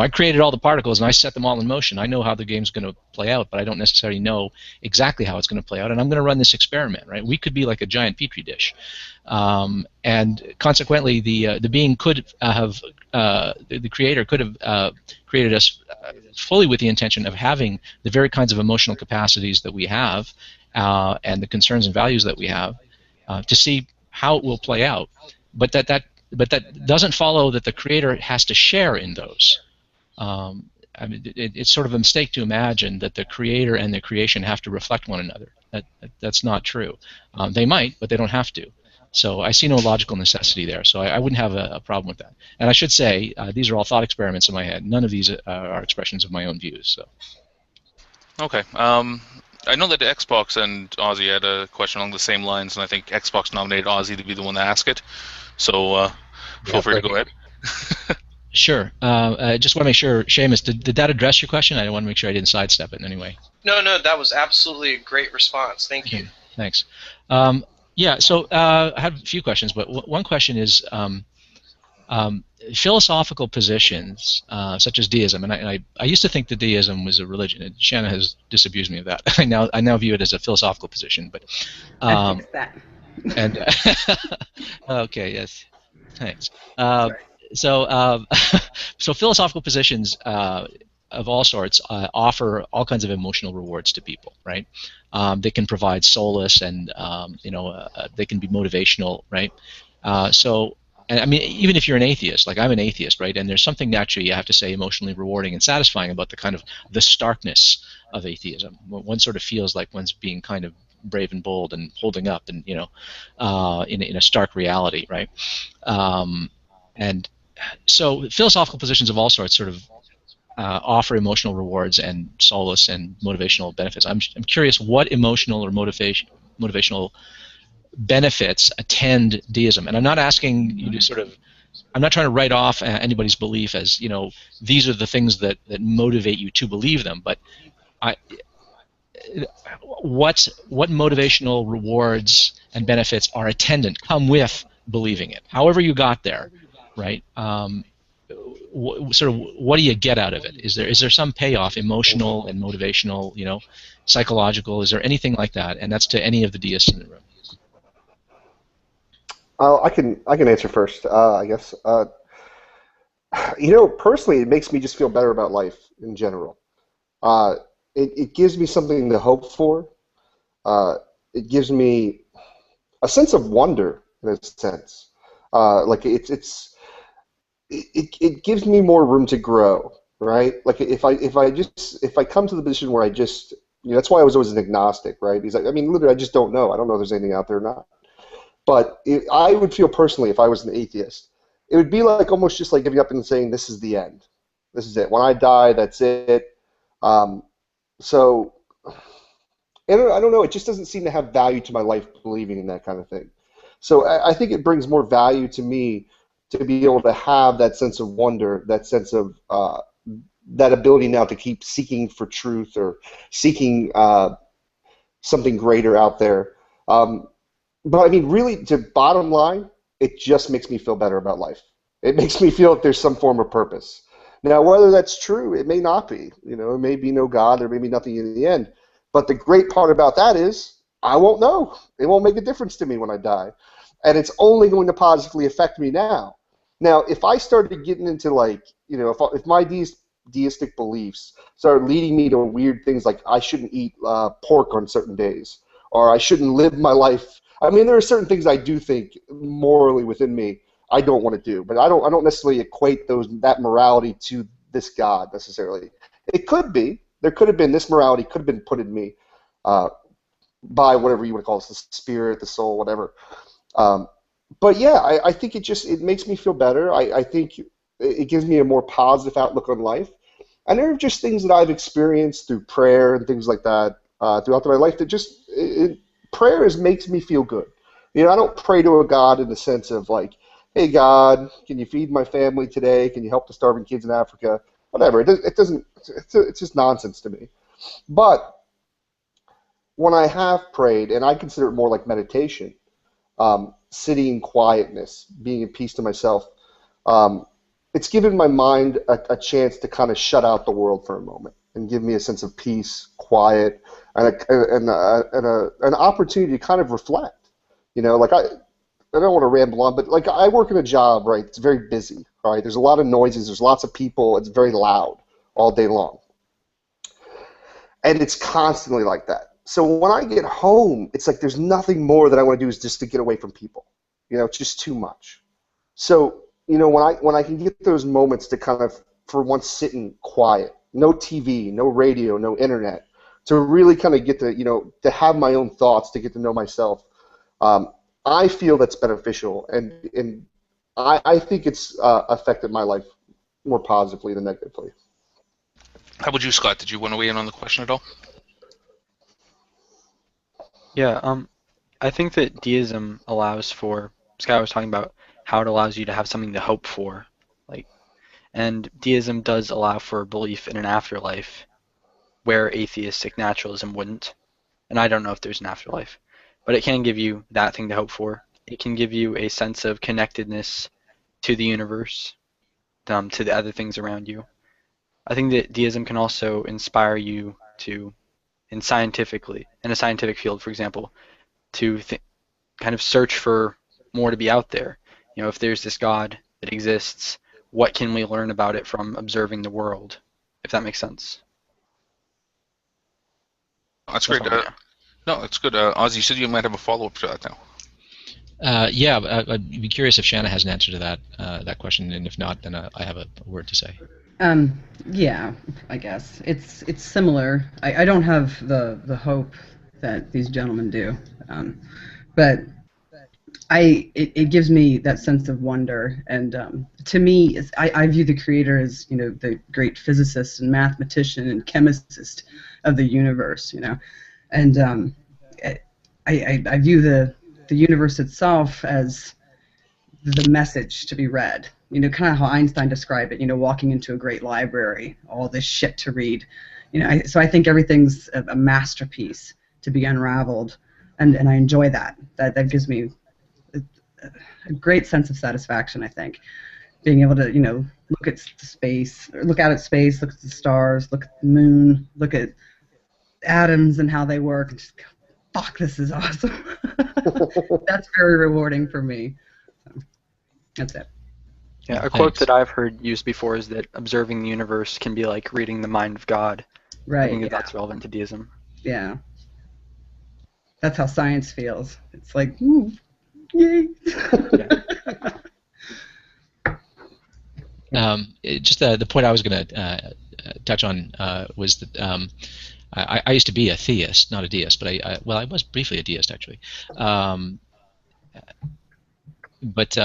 created all the particles and I set them all in motion. I know how the game's going to play out, but I don't necessarily know exactly how it's going to play out, and I'm going to run this experiment, right? We could be like a giant petri dish, and consequently the being could have, the creator could have created us fully with the intention of having the very kinds of emotional capacities that we have, and the concerns and values that we have, to see how it will play out, but that doesn't follow that the creator has to share in those. I mean, it's sort of a mistake to imagine that the creator and the creation have to reflect one another. That's not true. They might, but they don't have to. So I see no logical necessity there. So I wouldn't have a problem with that. And I should say, these are all thought experiments in my head. None of these are expressions of my own views. So. Okay. I know that Xbox and Ozzy had a question along the same lines, and I think Xbox nominated Ozzy to be the one to ask it. So feel free to go ahead. Sure. I just want to make sure, Seamus, did that address your question? I want to make sure I didn't sidestep it in any way. No, that was absolutely a great response. Thank you. Thanks. Yeah, so I have a few questions, but one question is philosophical positions such as deism, and I used to think that deism was a religion, and Shanna has disabused me of that. I now view it as a philosophical position, but I fixed that. And okay, yes, thanks. So philosophical positions of all sorts offer all kinds of emotional rewards to people, right? They can provide solace, and they can be motivational, right? And I mean, even if you're an atheist, like I'm an atheist, right? And there's something actually, you have to say, emotionally rewarding and satisfying about the starkness of atheism. One sort of feels like one's being kind of brave and bold and holding up, and in a stark reality, right? And so philosophical positions of all sorts sort of offer emotional rewards and solace and motivational benefits. I'm curious what emotional or motivational benefits attend deism, and I'm not asking you to I'm not trying to write off anybody's belief as these are the things that motivate you to believe them, but what motivational rewards and benefits are attendant, come with believing it, however you got there, right? What do you get out of it? Is there some payoff, emotional and motivational, psychological? Is there anything like that? And that's to any of the deists in the room. I can answer first, I guess. Personally, it makes me just feel better about life in general. It gives me something to hope for. It gives me a sense of wonder, in a sense. Like it gives me more room to grow, right? Like if I come to the position where I just, that's why I was always an agnostic, right? Because literally, I just don't know. I don't know if there's anything out there or not. But I would feel personally, if I was an atheist, it would be like almost just like giving up and saying, this is the end. This is it. When I die, that's it. So, I don't know. It just doesn't seem to have value to my life believing in that kind of thing. So I think it brings more value to me to be able to have that sense of wonder, that sense of that ability now to keep seeking for truth or seeking something greater out there. But really, to bottom line, it just makes me feel better about life. It makes me feel that there's some form of purpose. Now, whether that's true, it may not be. It may be no God, there may be nothing in the end. But the great part about that is I won't know. It won't make a difference to me when I die. And it's only going to positively affect me now. Now, if I started getting into if my deist deistic beliefs started leading me to weird things like I shouldn't eat pork on certain days, or I shouldn't live my life. I mean, there are certain things I do think morally within me I don't want to do, but I don't necessarily equate that morality to this God necessarily. It could be. There could have been this morality could have been put in me by whatever you want to call it, the spirit, the soul, whatever. But yeah, I think it makes me feel better. I think it gives me a more positive outlook on life. And there are just things that I've experienced through prayer and things like that throughout my life that just prayer makes me feel good. You know, I don't pray to a God in the sense of like, hey God, can you feed my family today? Can you help the starving kids in Africa? Whatever. It doesn't. It's just nonsense to me. But when I have prayed, and I consider it more like meditation, sitting in quietness, being in peace to myself, it's given my mind a chance to kind of shut out the world for a moment and give me a sense of peace, quiet, and an opportunity to kind of reflect. You know, like I don't want to ramble on, but like I work in a job, right? It's very busy, right? There's a lot of noises. There's lots of people. It's very loud all day long. And it's constantly like that. So when I get home, it's like there's nothing more that I want to do is just to get away from people. You know, it's just too much. So, you know, when I can get those moments to kind of, for once, sit in quiet, no TV, no radio, no internet, to really kind of get to, you know, to have my own thoughts, to get to know myself, I feel that's beneficial, and I think it's affected my life more positively than negatively. How about you, Scott? Did you want to weigh in on the question at all? Yeah, I think that deism allows for, Scott was talking about how it allows you to have something to hope for, like, and deism does allow for belief in an afterlife where atheistic naturalism wouldn't, and I don't know if there's an afterlife, but it can give you that thing to hope for. It can give you a sense of connectedness to the universe, to the other things around you. I think that deism can also inspire you to, in a scientific field, for example, to kind of search for more to be out there. You know, if there's this God that exists, what can we learn about it from observing the world? If that makes sense. That's great. No, that's good. Oz, you said you might have a follow-up to that now. Yeah, I'd be curious if Shanna has an answer to that question, and if not, then I have a word to say. Yeah, I guess it's similar. I don't have the hope that these gentlemen do, but it gives me that sense of wonder, and to me, I view the Creator as, you know, the great physicist and mathematician and chemist of the universe, you know, and I view the universe itself as the message to be read. You know, kind of how Einstein described it, you know, walking into a great library, all this shit to read. You know, so I think everything's a masterpiece to be unraveled, and I enjoy that. That gives me a great sense of satisfaction, I think. Being able to, you know, look at space, or look out at space, look at the stars, look at the moon, look at atoms and how they work, and just go, fuck, this is awesome. That's very rewarding for me. So, that's it. Yeah, a quote that I've heard used before is that observing the universe can be like reading the mind of God. Right. I think that's relevant to deism. Yeah. That's how science feels. It's like, ooh, yay. Just the point I was going to touch on was that I used to be a theist, not a deist, but I was briefly a deist, actually. But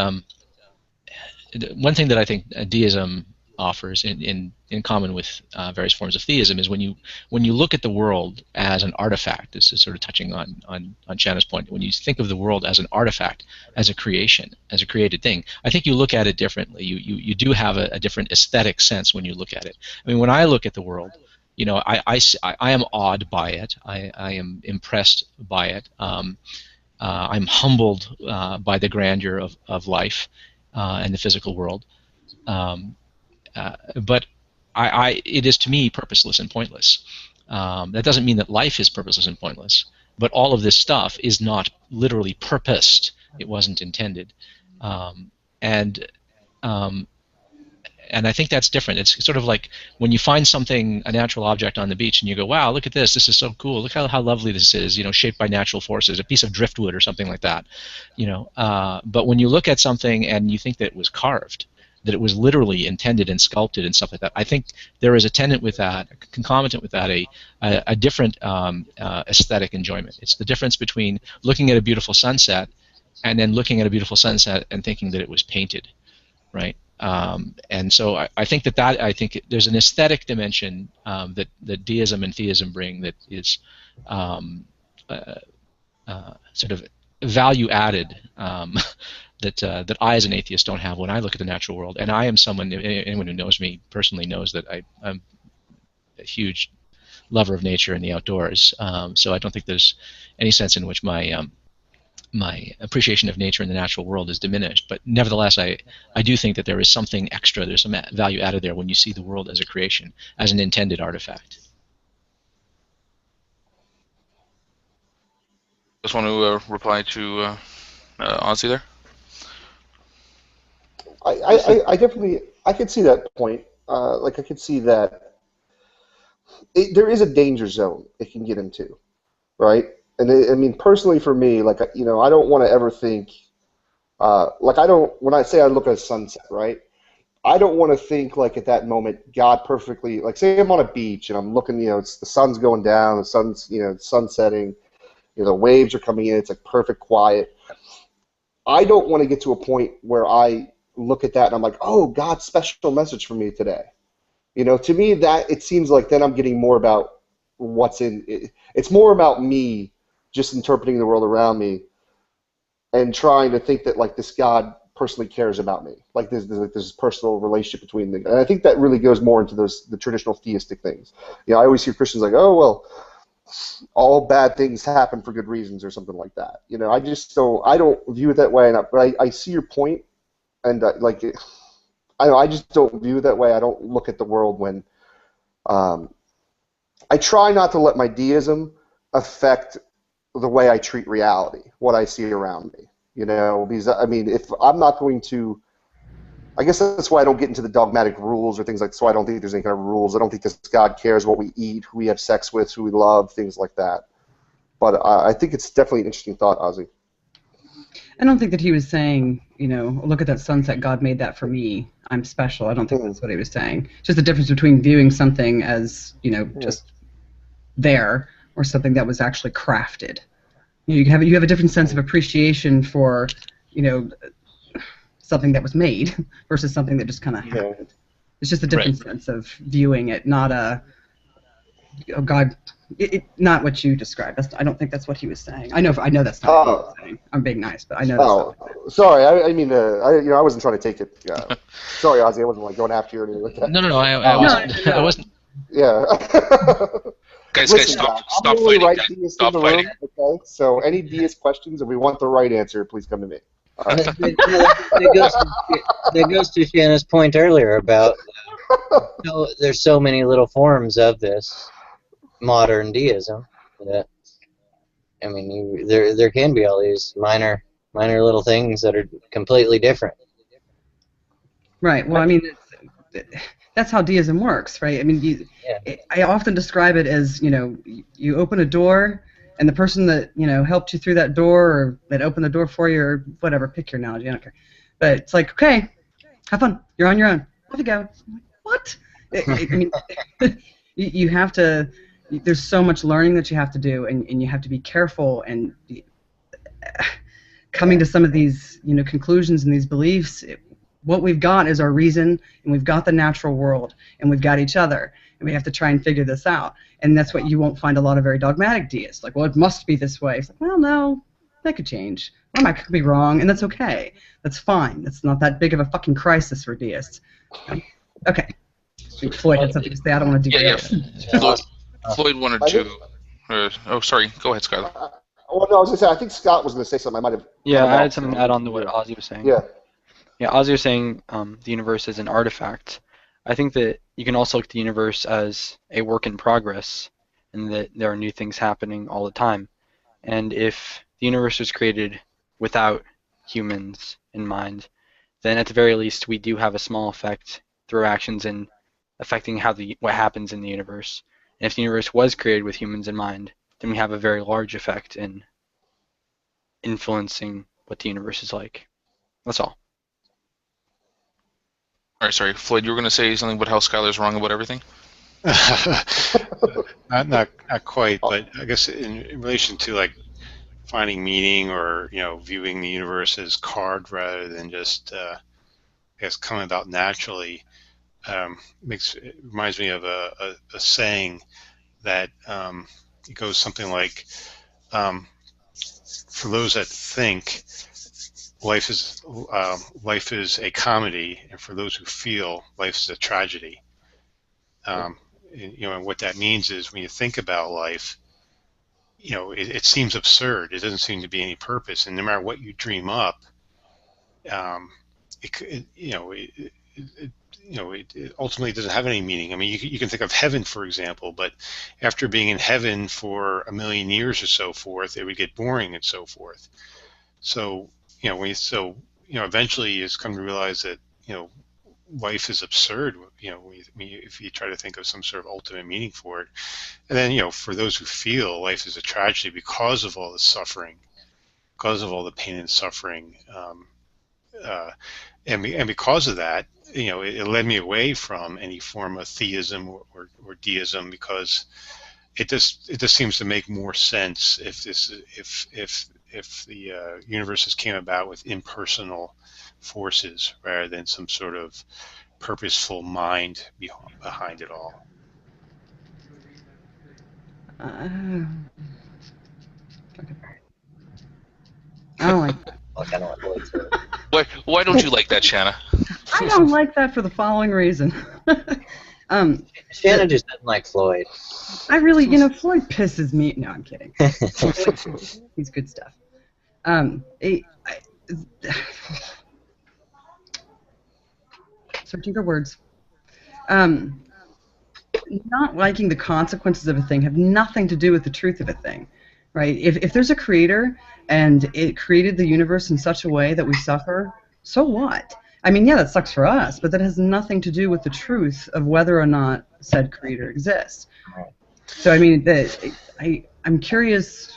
one thing that I think deism offers in common with various forms of theism is when you look at the world as an artifact. This is sort of touching on Shanna's point. When you think of the world as an artifact, as a creation, as a created thing, I think you look at it differently. You do have a different aesthetic sense when you look at it. I mean, when I look at the world, you know, I am awed by it. I am impressed by it. I'm humbled by the grandeur of life and the physical world. But it is to me purposeless and pointless. That doesn't mean that life is purposeless and pointless, but all of this stuff is not literally purposed. It wasn't intended. And and I think that's different. It's sort of like when you find something, a natural object on the beach, and you go, wow, look at this. This is so cool. Look how lovely this is, shaped by natural forces, a piece of driftwood or something like that. But when you look at something and you think that it was carved, that it was literally intended and sculpted and stuff like that, I think there is a tenet with that, concomitant with that, a different aesthetic enjoyment. It's the difference between looking at a beautiful sunset and then looking at a beautiful sunset and thinking that it was painted, right? And so I think I think there's an aesthetic dimension that deism and theism bring that is sort of value added that I as an atheist don't have when I look at the natural world. And I am someone, anyone who knows me personally knows that I'm a huge lover of nature and the outdoors. So I don't think there's any sense in which my appreciation of nature and the natural world is diminished. But nevertheless, I do think that there is something extra, there's some value added there when you see the world as a creation, as an intended artifact. Just want to reply to Ozzy there. I definitely could see that point. I could see that there is a danger zone it can get into, right? And I mean, personally for me, I don't want to ever think, when I say I look at a sunset, right? I don't want to think at that moment God perfectly, say I'm on a beach and I'm looking, it's the sun's going down, the sun's, sun setting, the waves are coming in, it's perfect quiet. I don't want to get to a point where I look at that and I'm like, oh, God's special message for me today. To me that it seems like then I'm getting more about what's in it. It's more about me just interpreting the world around me and trying to think that this God personally cares about me. There's this personal relationship between them. And I think that really goes more into the traditional theistic things. I always hear Christians oh, well, all bad things happen for good reasons or something like that. I don't view it that way. But I see your point, and I just don't view it that way. I don't look at the world when I try not to let my deism affect the way I treat reality, what I see around me. Because if I'm not going to, I guess that's why I don't get into the dogmatic rules or things so I don't think there's any kind of rules. I don't think this God cares what we eat, who we have sex with, who we love, things like that. But I think it's definitely an interesting thought, Ozzy. I don't think that he was saying, look at that sunset, God made that for me, I'm special. I don't think that's what he was saying. It's just the difference between viewing something as, just there or something that was actually crafted. You have a different sense of appreciation for, something that was made versus something that just kind of happened. It's just a different sense of viewing it, not God, not what you described. I don't think that's what he was saying. I know that's not what he was saying. I'm being nice, but I know that's not what he was saying. Sorry, I wasn't trying to take it. Sorry, Ozzy, I wasn't going after you or anything like that. No, I wasn't. Yeah. Guys, Listen, stop fighting. Right stop fighting. Okay? So any deist questions, if we want the right answer, please come to me. That goes to Shanna's point earlier about there's so many little forms of this modern deism that there can be all these minor little things that are completely different. Right. Well, that's how deism works, right? I often describe it as, you open a door, and the person that, helped you through that door, or that opened the door for you, or whatever, pick your analogy, I don't care. But it's like, okay, have fun. You're on your own. Off you go. What? You have to, there's so much learning that you have to do, and you have to be careful, and coming to some of these, conclusions and these beliefs, what we've got is our reason, and we've got the natural world, and we've got each other, and we have to try and figure this out. And that's what you won't find a lot of very dogmatic deists. Well, it must be this way. It's well, no, that could change. Well, I could be wrong, and that's okay. That's fine. That's not that big of a fucking crisis for deists. Okay. Floyd had something to say. I don't want to do that. Floyd wanted to... sorry. Go ahead, Skylar. Well, no, I was going to say, I think Scott was going to say something. I might have... Yeah, I had something to add on to what Ozzy was saying. Yeah. Yeah, Ozzy was saying the universe is an artifact. I think that you can also look at the universe as a work in progress, and that there are new things happening all the time. And if the universe was created without humans in mind, then at the very least we do have a small effect through actions and affecting what happens in the universe. And if the universe was created with humans in mind, then we have a very large effect in influencing what the universe is like. That's all. All right, sorry, Floyd, you were going to say something about how Skylar's wrong about everything? not quite, but I guess in relation to like finding meaning or viewing the universe as carved rather than just I guess coming about naturally, it reminds me of a saying that it goes something like, for those that think, life is a comedy, and for those who feel, life is a tragedy. And what that means is when you think about life, it seems absurd. It doesn't seem to be any purpose, and no matter what you dream up, it ultimately doesn't have any meaning. I mean, you can think of heaven, for example, but after being in heaven for 1 million years or so forth, it would get boring and so forth. So, eventually you just come to realize that, life is absurd, if you try to think of some sort of ultimate meaning for it. And then, for those who feel life is a tragedy because of all the suffering, because of all the pain and suffering, and because of that, it led me away from any form of theism or deism, because it just seems to make more sense if the universes came about with impersonal forces rather than some sort of purposeful mind behind it all. I don't like that. Why don't you like that, Shanna? I don't like that for the following reason. Shanna just doesn't like Floyd. I really, Floyd pisses me. No, I'm kidding. He's good stuff. Searching for words. Not liking the consequences of a thing have nothing to do with the truth of a thing, right? If there's a creator and it created the universe in such a way that we suffer, so what? I mean, yeah, that sucks for us, but that has nothing to do with the truth of whether or not said creator exists. So, I mean, I'm curious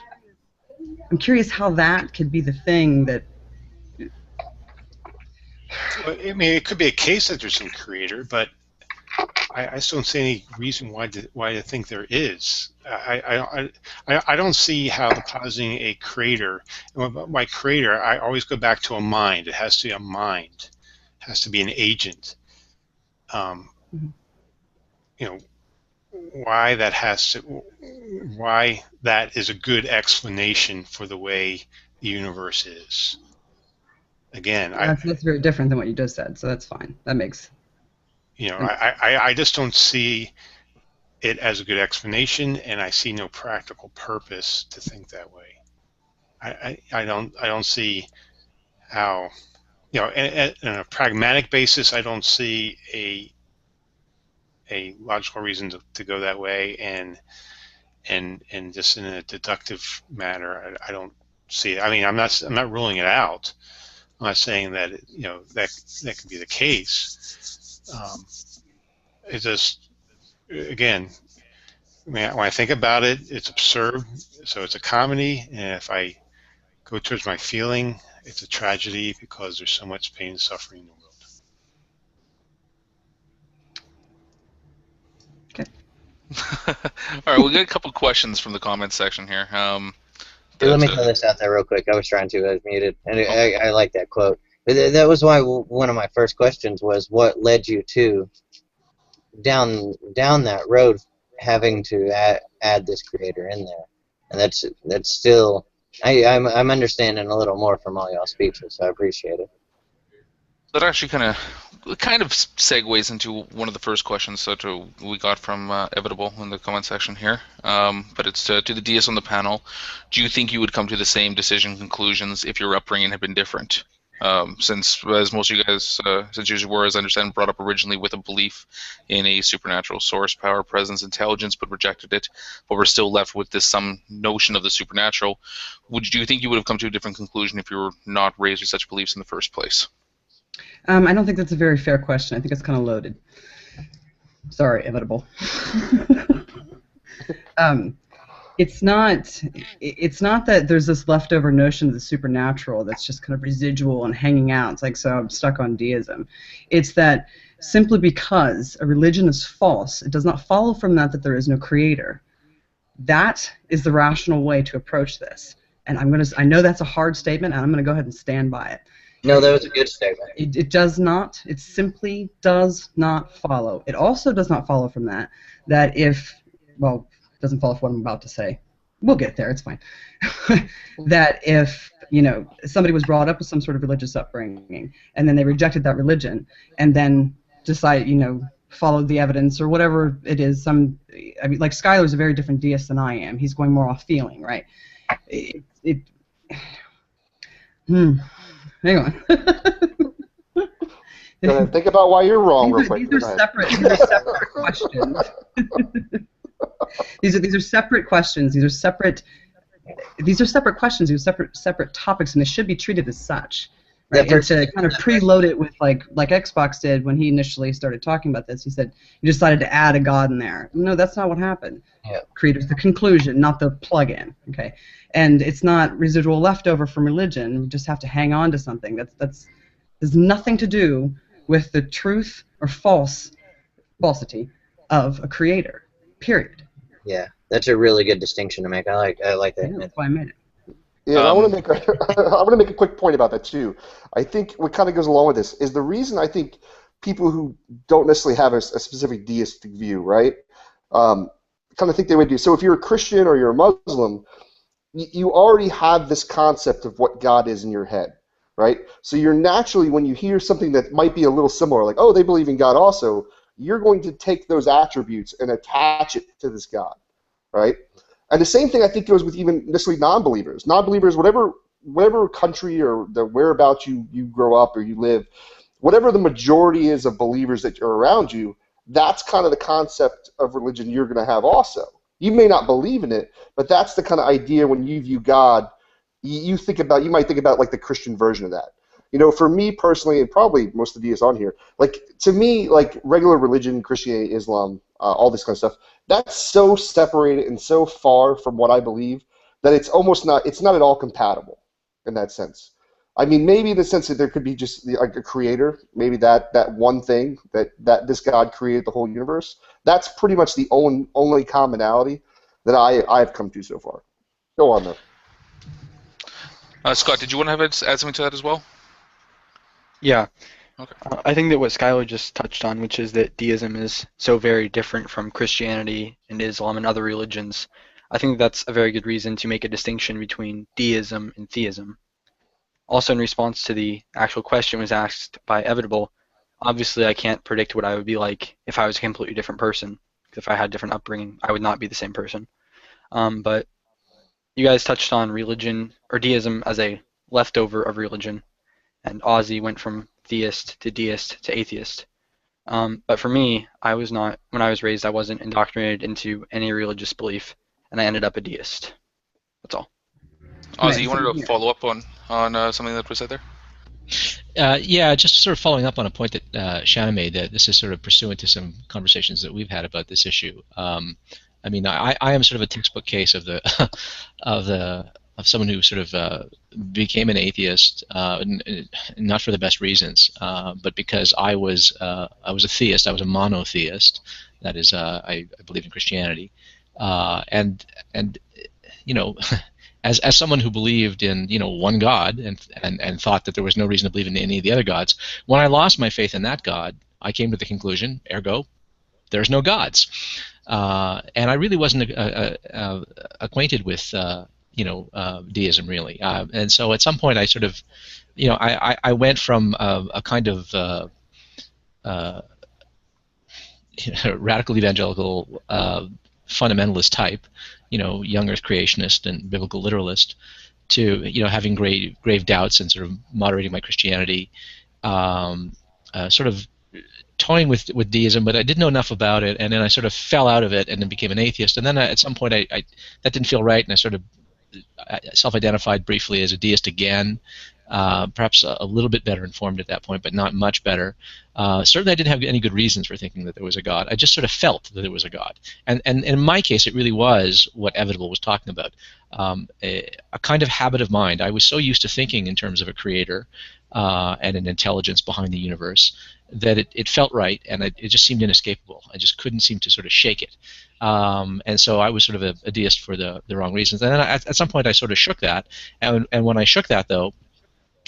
how that could be the thing that. Well, I mean, it could be a case that there's some creator, but I just don't see any reason why to think there is. I don't see how the positing a creator. By creator, I always go back to a mind. It has to be a mind. It has to be an agent. Why that is a good explanation for the way the universe is. Again, that's very different than what you just said, so that's fine. That makes. I just don't see it as a good explanation, and I see no practical purpose to think that way. I don't see how, on a pragmatic basis, I don't see a logical reason to go that way, and just in a deductive manner, I don't see it. I mean, I'm not ruling it out. I'm not saying that that could be the case. It's just, again, when I think about it, it's absurd. So it's a comedy, and if I go towards my feeling, it's a tragedy because there's so much pain and suffering in the world. Okay. All right, we got a couple questions from the comments section here. Let me throw this out there real quick. I was muted, and I like that quote. But that was why one of my first questions was, what led you to down that road, having to add this creator in there? And that's still, I'm understanding a little more from all y'all speeches, so I appreciate it. That actually kind of segues into one of the first questions that we got from Evitable in the comment section here. But it's to the deists on the panel. Do you think you would come to the same decision conclusions if your upbringing had been different? Since, as most of you guys, since you were, as I understand, brought up originally with a belief in a supernatural source, power, presence, intelligence, but rejected it, but we're still left with some notion of the supernatural, do you think you would have come to a different conclusion if you were not raised with such beliefs in the first place? I don't think that's a very fair question. I think it's kind of loaded. Sorry, inevitable. It's not that there's this leftover notion of the supernatural that's just kind of residual and hanging out. It's like, so I'm stuck on deism. It's that simply because a religion is false, it does not follow from that that there is no creator. That is the rational way to approach this. And I know that's a hard statement, and I'm going to go ahead and stand by it. No, that was a good statement. It does not. It simply does not follow. It also does not follow from that if, well, it doesn't follow from what I'm about to say. We'll get there. It's fine. That if, somebody was brought up with some sort of religious upbringing, and then they rejected that religion, and then decided, followed the evidence or whatever it is. Like Skylar's a very different deist than I am. He's going more off feeling, right? Hang on. Go ahead. Think about why you're wrong real quick. These are separate questions. These are separate questions. These are separate questions. These are separate topics, and they should be treated as such. Right? And to kind of preload it with like Xbox did when he initially started talking about this, he said you decided to add a god in there. No, that's not what happened. Yeah. Creator's the conclusion, not the plug-in. Okay, and it's not residual leftover from religion. We just have to hang on to something. That's has nothing to do with the truth or falsity of a creator. Period. Yeah, that's a really good distinction to make. I like that. Yeah, that's why I made it. Yeah, I want to make a quick point about that too. I think what kind of goes along with this is the reason I think people who don't necessarily have a specific deistic view, right, kind of think they would do. So if you're a Christian or you're a Muslim, you already have this concept of what God is in your head, right? So you're naturally, when you hear something that might be a little similar, like, oh, they believe in God also, you're going to take those attributes and attach it to this God, right? And the same thing I think goes with even necessarily non-believers. Non-believers, whatever country or the whereabouts you grow up or you live, whatever the majority is of believers that are around you, that's kind of the concept of religion you're going to have also. You may not believe in it, but that's the kind of idea when you view God, you might think about like the Christian version of that. For me personally, and probably most of the deists on here, like to me, like regular religion, Christianity, Islam, all this kind of stuff, that's so separated and so far from what I believe that it's not at all compatible in that sense. I mean, maybe in the sense that there could be just like a creator, maybe that one thing that this God created the whole universe. That's pretty much the only commonality that I've come to so far. Go on, though. Scott, did you want to add something to that as well? Yeah. Okay. I think that what Skylar just touched on, which is that deism is so very different from Christianity and Islam and other religions, I think that's a very good reason to make a distinction between deism and theism. Also, in response to the actual question was asked by Evitable, obviously I can't predict what I would be like if I was a completely different person. If I had different upbringing, I would not be the same person. But you guys touched on religion, or deism, as a leftover of religion. And Ozzy went from theist to deist to atheist. But for me, when I was raised, I wasn't indoctrinated into any religious belief, and I ended up a deist. That's all. Ozzy, you wanted to follow up on something that was said there? Yeah, just sort of following up on a point that Shanna made, that this is sort of pursuant to some conversations that we've had about this issue. I mean, I am sort of a textbook case of of someone who sort of became an atheist, not for the best reasons, but because I was a theist. I was a monotheist. That is, I believe in Christianity, and as someone who believed in one God and thought that there was no reason to believe in any of the other gods, when I lost my faith in that God, I came to the conclusion, ergo, there's no gods, and I really wasn't acquainted with deism really, and so at some point I sort of, I went from a kind of radical evangelical fundamentalist type, young Earth creationist and biblical literalist, to having grave doubts and sort of moderating my Christianity, sort of toying with deism, but I didn't know enough about it, and then I sort of fell out of it and then became an atheist, and then at some point I that didn't feel right, and I sort of self-identified briefly as a deist again, perhaps a little bit better informed at that point, but not much better. Certainly I didn't have any good reasons for thinking that there was a God. I just sort of felt that there was a God. And in my case, it really was what Evitable was talking about, a kind of habit of mind. I was so used to thinking in terms of a creator and an intelligence behind the universe that it felt right, and it just seemed inescapable. I just couldn't seem to sort of shake it. And so I was sort of a deist for the wrong reasons. And then at some point I sort of shook that. And when I shook that, though,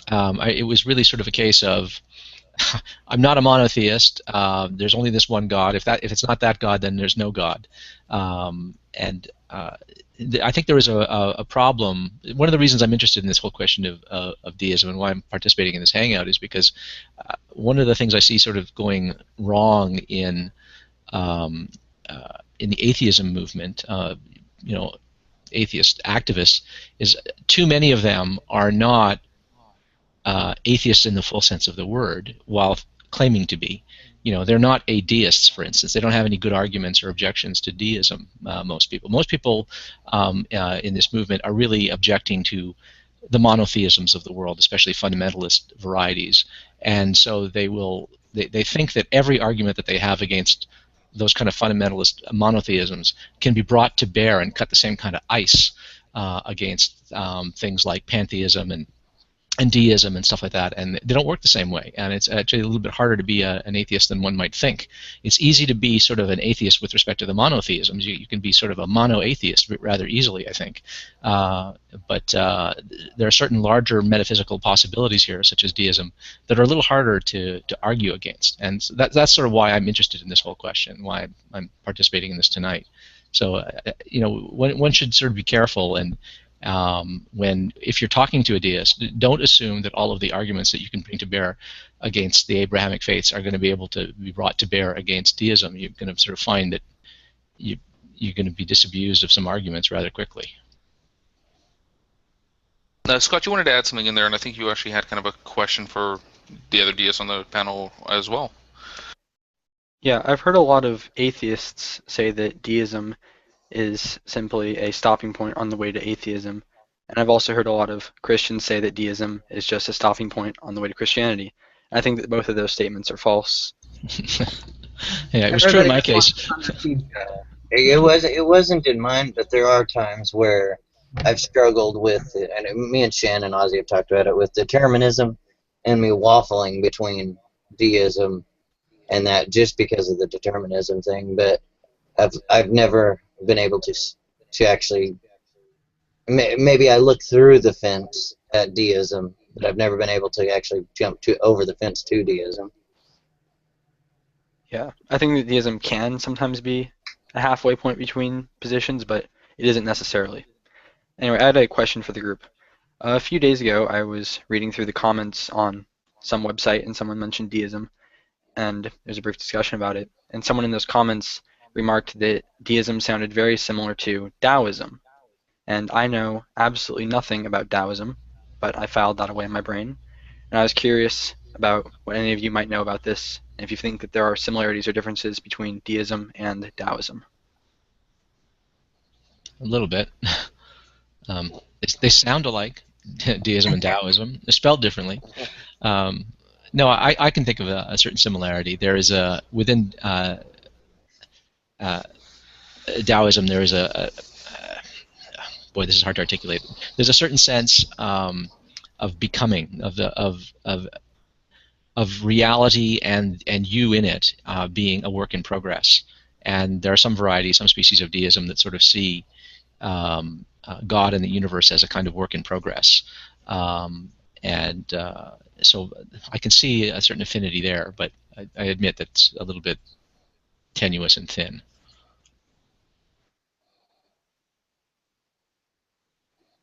it was really sort of a case of, I'm not a monotheist. There's only this one God. If it's not that God, then there's no God. I think there is a problem. One of the reasons I'm interested in this whole question of deism and why I'm participating in this hangout is because one of the things I see sort of going wrong in the atheism movement, atheist activists, is too many of them are not atheists in the full sense of the word, while claiming to be. They're not deists, for instance. They don't have any good arguments or objections to deism, most people. Most people in this movement are really objecting to the monotheisms of the world, especially fundamentalist varieties. And so they think that every argument that they have against those kind of fundamentalist monotheisms can be brought to bear and cut the same kind of ice against things like pantheism and deism and stuff like that, and they don't work the same way, and it's actually a little bit harder to be an atheist than one might think. It's easy to be sort of an atheist with respect to the monotheisms. You can be sort of a mono-atheist rather easily, I think. But there are certain larger metaphysical possibilities here, such as deism, that are a little harder to argue against, and so that's sort of why I'm interested in this whole question, why I'm participating in this tonight. So, one should sort of be careful, and if you're talking to a deist, don't assume that all of the arguments that you can bring to bear against the Abrahamic faiths are going to be able to be brought to bear against deism. You're going to sort of find that you're going to be disabused of some arguments rather quickly. Scott, you wanted to add something in there, and I think you actually had kind of a question for the other deists on the panel as well. Yeah, I've heard a lot of atheists say that deism is simply a stopping point on the way to atheism. And I've also heard a lot of Christians say that deism is just a stopping point on the way to Christianity. And I think that both of those statements are false. Yeah, it was true in my case. It wasn't in mine, but there are times where I've struggled with it, and me and Shanna and Ozzy have talked about it, with determinism and me waffling between deism and that, just because of the determinism thing. But I've never been able to actually, maybe I look through the fence at deism, but I've never been able to actually jump over the fence to deism. Yeah, I think that deism can sometimes be a halfway point between positions, but it isn't necessarily. Anyway, I had a question for the group. A few days ago, I was reading through the comments on some website, and someone mentioned deism, and there's a brief discussion about it. And someone in those comments remarked that deism sounded very similar to Taoism. And I know absolutely nothing about Taoism, but I filed that away in my brain. And I was curious about what any of you might know about this, and if you think that there are similarities or differences between deism and Taoism. A little bit. They sound alike, deism and Taoism. They're spelled differently. No, I can think of a certain similarity. There is within Taoism, there is boy, this is hard to articulate. There's a certain sense of becoming, of reality and you in it being a work in progress. And there are some varieties, some species of deism that sort of see God and the universe as a kind of work in progress. So I can see a certain affinity there, but I admit that's a little bit tenuous and thin.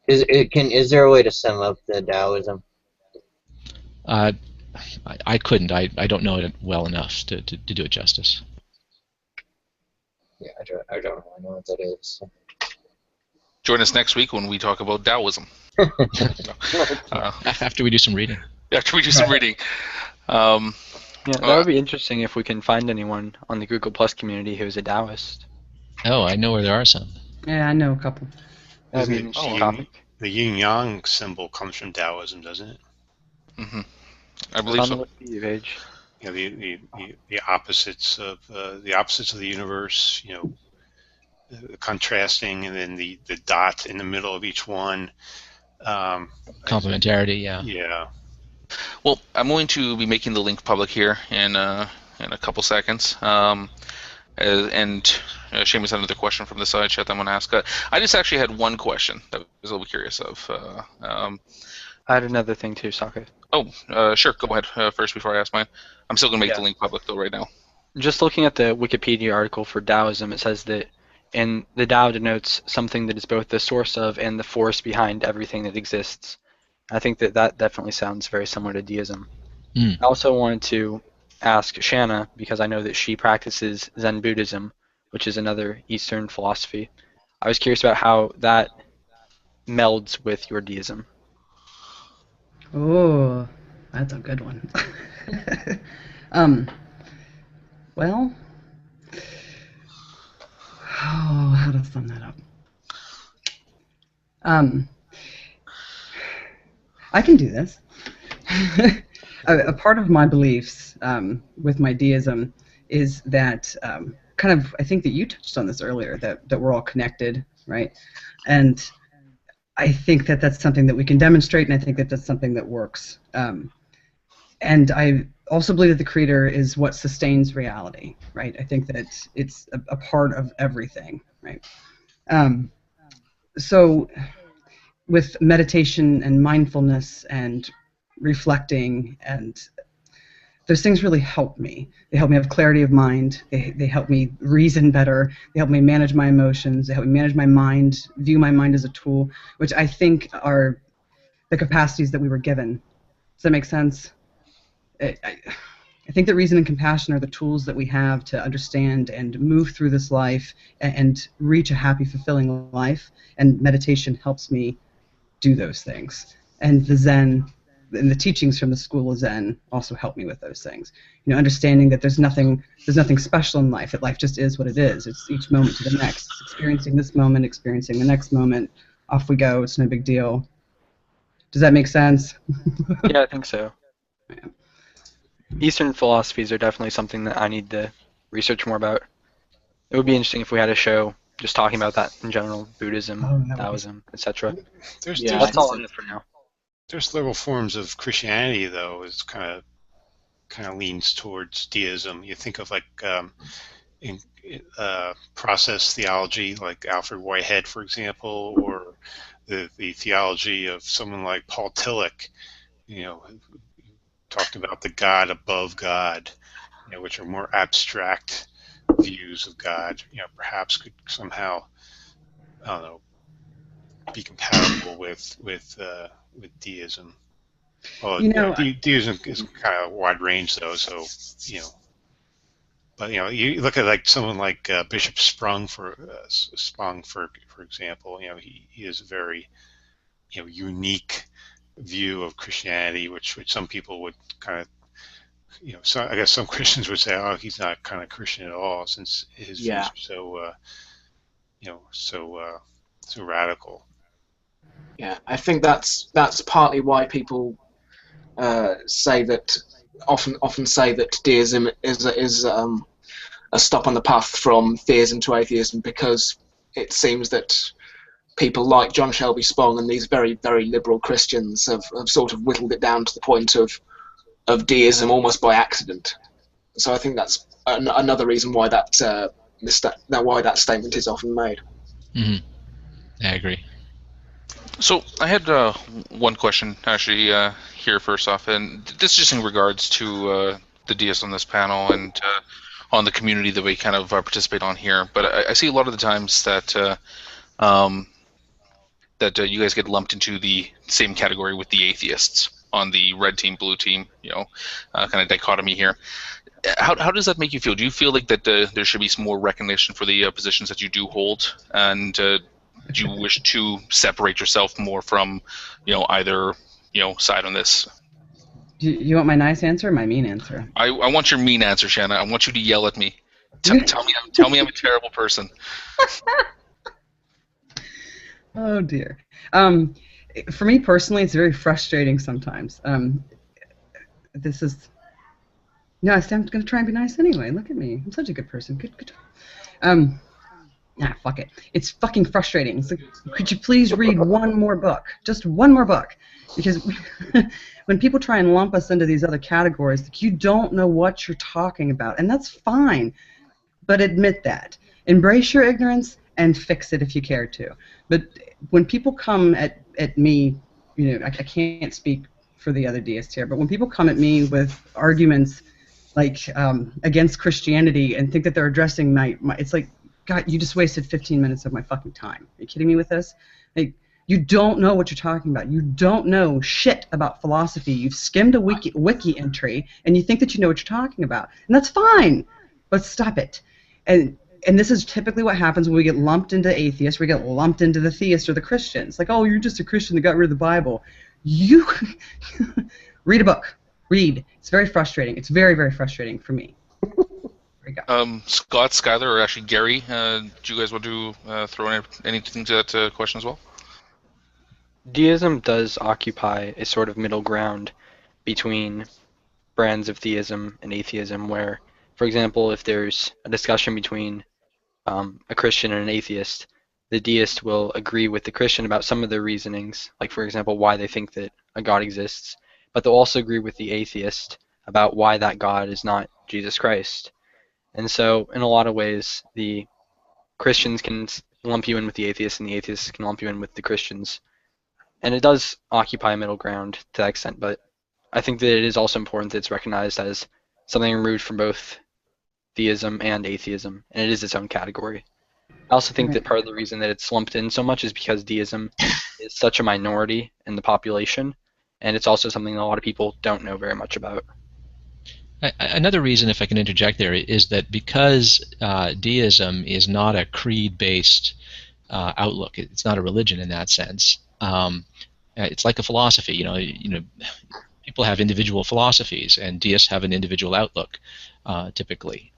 Is there a way to sum up the Taoism? I couldn't. I don't know it well enough to do it justice. Yeah, I don't really know what that is. So. Join us next week when we talk about Taoism. After we do some reading. After we do some reading. Yeah, that would be interesting if we can find anyone on the Google Plus community who's a Taoist. Oh, I know where there are some. Yeah, I know a couple. That'd be an interesting topic. The yin-yang symbol comes from Taoism, doesn't it? Mm-hmm. I believe so. Page. You know, the opposites of the universe. You know, contrasting, and then the dot in the middle of each one. Complementarity, yeah. Yeah. Well, I'm going to be making the link public here in a couple seconds. And Seamus had another question from the side chat that I'm going to ask. I just actually had one question that I was a little curious of. I had another thing too, Sake. Oh, sure. Go ahead first before I ask mine. I'm still going to make the link public though right now. Just looking at the Wikipedia article for Taoism, it says that the Tao denotes something that is both the source of and the force behind everything that exists. I think that definitely sounds very similar to Deism. I also wanted to ask Shanna, because I know that she practices Zen Buddhism, which is another Eastern philosophy. I was curious about how that melds with your Deism. Oh, that's a good one. Well, how to sum that up? I can do this. A part of my beliefs with my deism is that kind of, I think that you touched on this earlier, that we're all connected, right? And I think that that's something that we can demonstrate, and I think that that's something that works. And I also believe that the Creator is what sustains reality, right? I think that it's a part of everything, right? So with meditation and mindfulness and reflecting, and those things really help me. They help me have clarity of mind. They help me reason better. They help me manage my emotions. They help me manage my mind, view my mind as a tool, which I think are the capacities that we were given. Does that make sense? I think that reason and compassion are the tools that we have to understand and move through this life and reach a happy, fulfilling life, and meditation helps me do those things. And the Zen and the teachings from the school of Zen also help me with those things. You know, understanding that there's nothing special in life, that life just is what it is. It's each moment to the next. It's experiencing this moment, experiencing the next moment, off we go, it's no big deal. Does that make sense? Yeah, I think so. Yeah. Eastern philosophies are definitely something that I need to research more about. It would be interesting if we had a show just talking about that in general, Buddhism, Taoism, etc. That's all I know for now. There's liberal forms of Christianity, though, is kind of leans towards deism. You think of like process theology, like Alfred Whitehead, for example, or the theology of someone like Paul Tillich. You know, who talked about the God above God, you know, which are more abstract views of God. You know, perhaps could somehow, I don't know, be compatible with deism. Well, You know, deism is kind of a wide range, though. So, you know, but you know, you look at like someone like Bishop Sprung, for example. You know, he is a very, you know, unique view of Christianity, which some people would kind of, you know, so I guess some Christians would say, oh, he's not kind of Christian at all, since his views are so, you know, so radical. Yeah, I think that's partly why people say that often say that deism is a stop on the path from theism to atheism, because it seems that people like John Shelby Spong and these very, very liberal Christians have sort of whittled it down to the point of deism almost by accident. So I think that's another reason why that statement is often made. Mm-hmm. I agree. So I had one question actually here first off, and this is just in regards to the deists on this panel and on the community that we kind of participate on here. But I see a lot of the times that you guys get lumped into the same category with the atheists on the red team, blue team, you know, kind of dichotomy here. How does that make you feel? Do you feel like that there should be some more recognition for the positions that you do hold, and do you wish to separate yourself more from, you know, either, you know, side on this? Do you want my nice answer or my mean answer? I want your mean answer, Shanna. I want you to yell at me. Tell me I'm a terrible person. Oh dear. For me personally, it's very frustrating sometimes. this is... No, I'm going to try and be nice anyway. Look at me. I'm such a good person. Good. Fuck it. It's fucking frustrating. It's like, could you please read one more book? Just one more book. Because when people try and lump us into these other categories, like, you don't know what you're talking about. And that's fine. But admit that. Embrace your ignorance and fix it if you care to. But when people come at me, you know, I can't speak for the other deists here, but when people come at me with arguments like against Christianity and think that they're addressing my it's like, God, you just wasted 15 minutes of my fucking time. Are you kidding me with this? Like, you don't know what you're talking about. You don't know shit about philosophy. You've skimmed a wiki entry, and you think that you know what you're talking about. And that's fine, but stop it. And this is typically what happens when we get lumped into atheists. We get lumped into the theists or the Christians. Like, oh, you're just a Christian that got rid of the Bible. You read a book. Read. It's very frustrating. It's very, very frustrating for me. Scott, Skylar, or actually Gary, do you guys want to throw in anything to that question as well? Deism does occupy a sort of middle ground between brands of theism and atheism, where, for example, if there's a discussion between a Christian and an atheist, the deist will agree with the Christian about some of their reasonings, like, for example, why they think that a God exists, but they'll also agree with the atheist about why that God is not Jesus Christ. And so, in a lot of ways, the Christians can lump you in with the atheists, and the atheists can lump you in with the Christians. And it does occupy a middle ground to that extent, but I think that it is also important that it's recognized as something removed from both theism and atheism, and it is its own category. I also think that part of the reason that it's lumped in so much is because deism is such a minority in the population, and it's also something that a lot of people don't know very much about. Another reason, if I can interject there, is that because deism is not a creed-based outlook, it's not a religion in that sense. It's like a philosophy. You know, people have individual philosophies, and deists have an individual outlook, typically.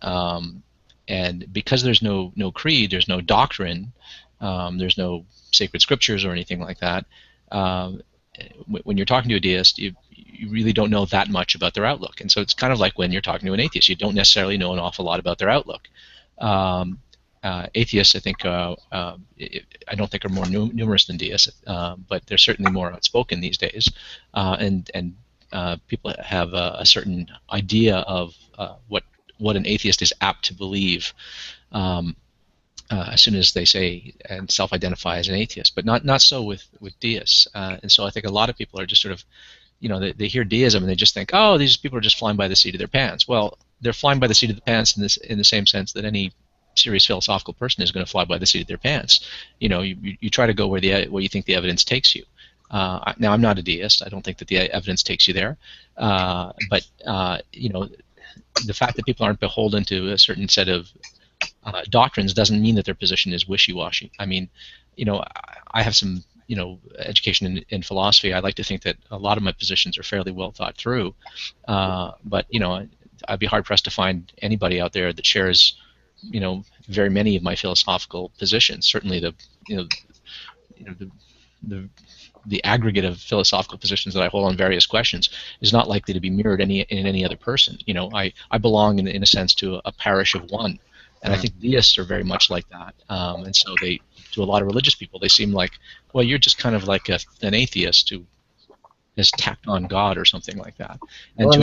And because there's no creed, there's no doctrine, there's no sacred scriptures or anything like that. When you're talking to a deist, you really don't know that much about their outlook. And so it's kind of like when you're talking to an atheist. You don't necessarily know an awful lot about their outlook. Atheists, I think, I don't think are more numerous than deists, but they're certainly more outspoken these days. And people have a certain idea of what an atheist is apt to believe as soon as they say and self-identify as an atheist, but not so with deists. And so I think a lot of people are just sort of, they hear deism and they just think, oh, these people are just flying by the seat of their pants. Well, they're flying by the seat of the pants in the same sense that any serious philosophical person is going to fly by the seat of their pants. You try to go where you think the evidence takes you. Now, I'm not a deist. I don't think that the evidence takes you there. But the fact that people aren't beholden to a certain set of doctrines doesn't mean that their position is wishy-washy. I mean, I have some, education in philosophy. I like to think that a lot of my positions are fairly well thought through. But I'd be hard-pressed to find anybody out there that shares, very many of my philosophical positions. Certainly the aggregate of philosophical positions that I hold on various questions is not likely to be mirrored in any other person. I belong in a sense to a parish of one, and I think deists are very much like that. And so to a lot of religious people, they seem like, well, you're just kind of like an atheist who has tacked on God or something like that. And well, and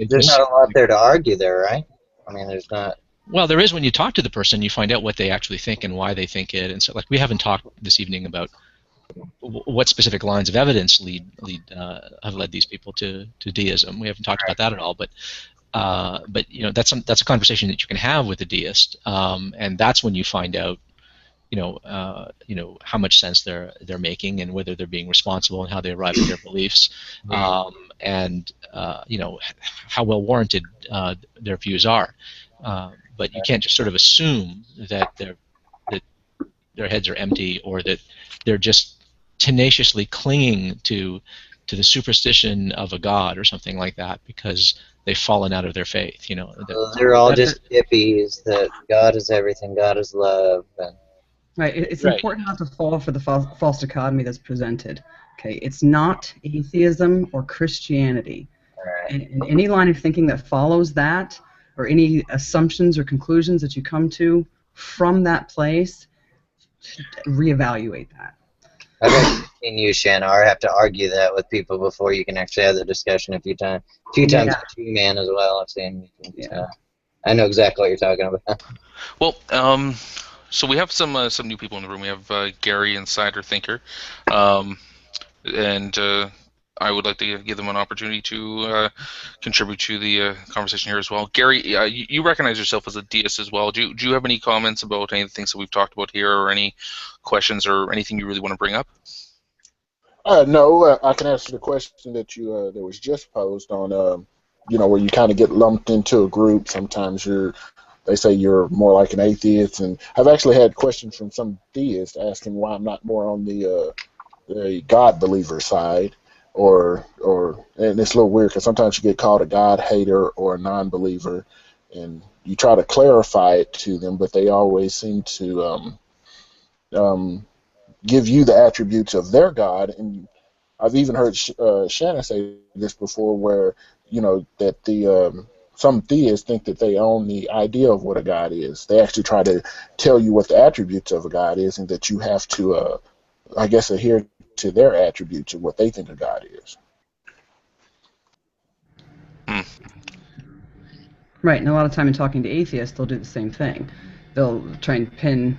there's not a lot there to argue there, right? I mean, there's not. Well, there is when you talk to the person, you find out what they actually think and why they think it. And so, like, we haven't talked this evening about what specific lines of evidence have led these people to deism. We haven't talked about that at all, but that's a conversation that you can have with a deist, and that's when you find out, how much sense they're making and whether they're being responsible and how they arrive at their beliefs, and how well warranted their views are. But you can't just sort of assume that their heads are empty or that they're just tenaciously clinging to the superstition of a god or something like that because they've fallen out of their faith. They're all just hippies. That God is everything. God is love. Right. It's important not to fall for the false dichotomy that's presented. Okay. It's not atheism or Christianity. And any line of thinking that follows that, or any assumptions or conclusions that you come to from that place, reevaluate that. I've actually seen you, Shanna, or have to argue that with people before you can actually have the discussion a few times. A few times with you, man, as well. I've seen. I know exactly what you're talking about. Well, so we have some new people in the room. We have Gary and Cider Thinker, and I would like to give them an opportunity to contribute to the conversation here as well. Gary, you recognize yourself as a deist as well. Do you have any comments about any of the things that we've talked about here, or any questions, or anything you really want to bring up? No, I can answer the question that you that was just posed on, where you kind of get lumped into a group. Sometimes they say you're more like an atheist, and I've actually had questions from some deists asking why I'm not more on the God believer side, and it's a little weird because sometimes you get called a God hater or a non-believer, and you try to clarify it to them, but they always seem to give you the attributes of their God. And I've even heard Shanna say this before, where that some theists think that they own the idea of what a God is. They actually try to tell you what the attributes of a God is, and that you have to, I guess, adhere to their attributes of what they think a God is. Right, and a lot of time in talking to atheists, they'll do the same thing. They'll try and pin,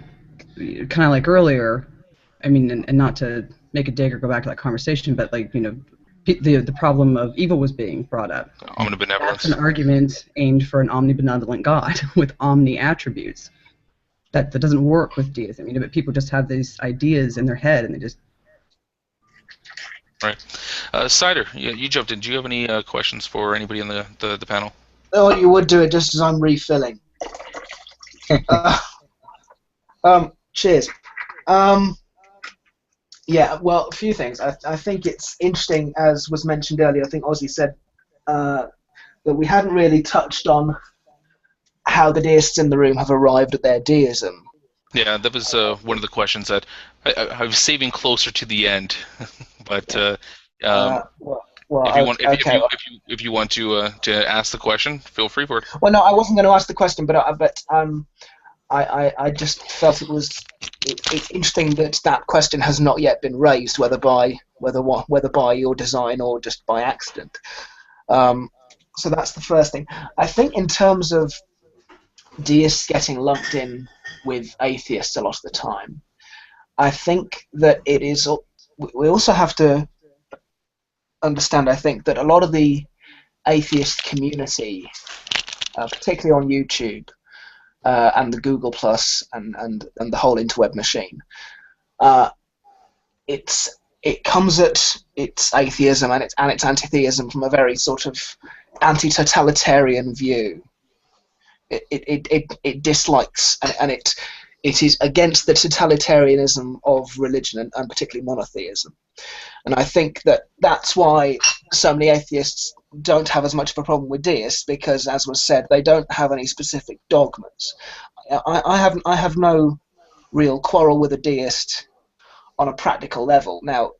kind of like earlier, I mean, and not to make a dig or go back to that conversation, but the problem of evil was being brought up. Omnibenevolence. That's an argument aimed for an omnibenevolent God with omni attributes. That doesn't work with deism. But people just have these ideas in their head, and they just... Right. Cider, you jumped in. Do you have any questions for anybody in the panel? Oh, you would do it just as I'm refilling. Cheers. Yeah, well, a few things. I think it's interesting, as was mentioned earlier. I think Ozzy said that we hadn't really touched on how the deists in the room have arrived at their deism. Yeah, that was one of the questions that I was saving closer to the end, but if you want to ask the question, feel free for it. Well, no, I wasn't going to ask the question, but I just felt it's interesting that question has not yet been raised, whether by your design or just by accident. So that's the first thing. I think in terms of deists getting lumped in with atheists a lot of the time, I think that it is. We also have to understand, I think, that a lot of the atheist community, particularly on YouTube and the Google Plus and the whole interweb machine, it comes at its atheism and its anti-theism from a very sort of anti-totalitarian view. It dislikes and it is against the totalitarianism of religion and particularly monotheism. And I think that's why so many atheists don't have as much of a problem with deists, because, as was said, they don't have any specific dogmas. I have no real quarrel with a deist on a practical level. Now,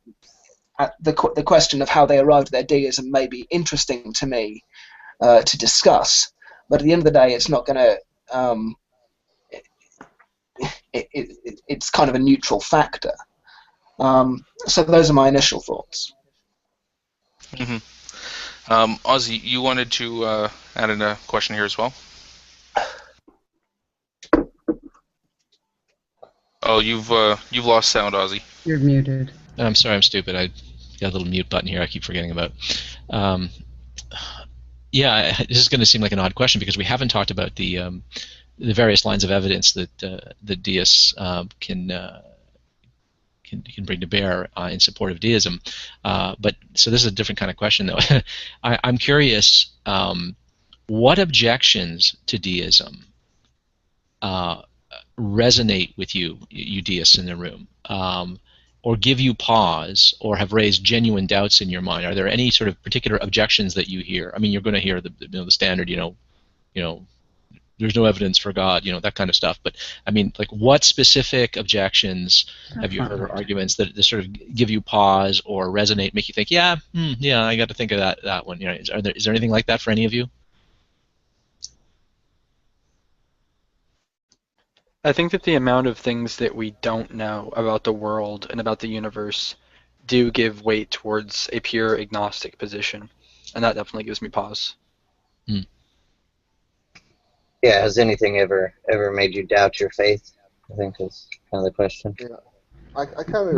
the question of how they arrived at their deism may be interesting to me to discuss, but at the end of the day, it's not going to. It's kind of a neutral factor. So those are my initial thoughts. Mm-hmm. Ozzy, you wanted to add in a question here as well? Oh, you've lost sound, Ozzy. You're muted. I'm sorry, I'm stupid. I got a little mute button here I keep forgetting about. Yeah, this is going to seem like an odd question because we haven't talked about the various lines of evidence that the deists can bring to bear in support of deism. But so this is a different kind of question, though. I'm curious, what objections to deism resonate with you deists in the room, or give you pause, or have raised genuine doubts in your mind? Are there any sort of particular objections that you hear? I mean, you're going to hear the standard, there's no evidence for God, that kind of stuff. But I mean, like, what specific objections have you heard, or arguments that sort of give you pause or resonate, make you think, yeah, I got to think of that one. Is there anything like that for any of you? I think that the amount of things that we don't know about the world and about the universe do give weight towards a pure agnostic position, and that definitely gives me pause. Yeah, has anything ever made you doubt your faith? I think is kind of the question. Yeah, I kind of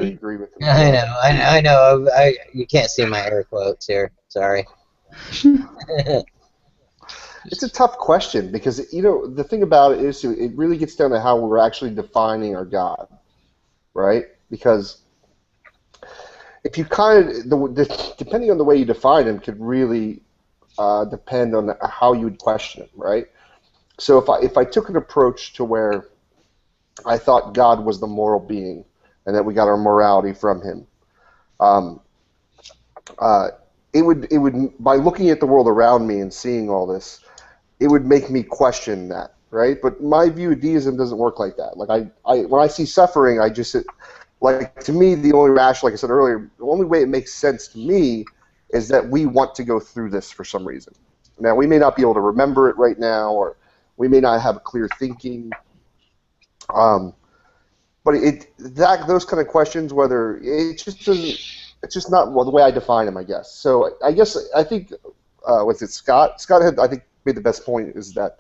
agree with him. I know. You can't see my air quotes here. Sorry. It's a tough question because the thing about it is it really gets down to how we're actually defining our God, right? Because if you depending on the way you define him, could really depend on how you would question him, right? So if I took an approach to where I thought God was the moral being and that we got our morality from him, it would by looking at the world around me and seeing all this, it would make me question that, right? But my view of deism doesn't work like that. Like when I see suffering, to me, the only rational, like I said earlier, the only way it makes sense to me is that we want to go through this for some reason. Now, we may not be able to remember it right now, or we may not have clear thinking. But those kind of questions, whether it's just not the way I define them, I guess. So I think was it Scott? Scott had, I think, made the best point, is that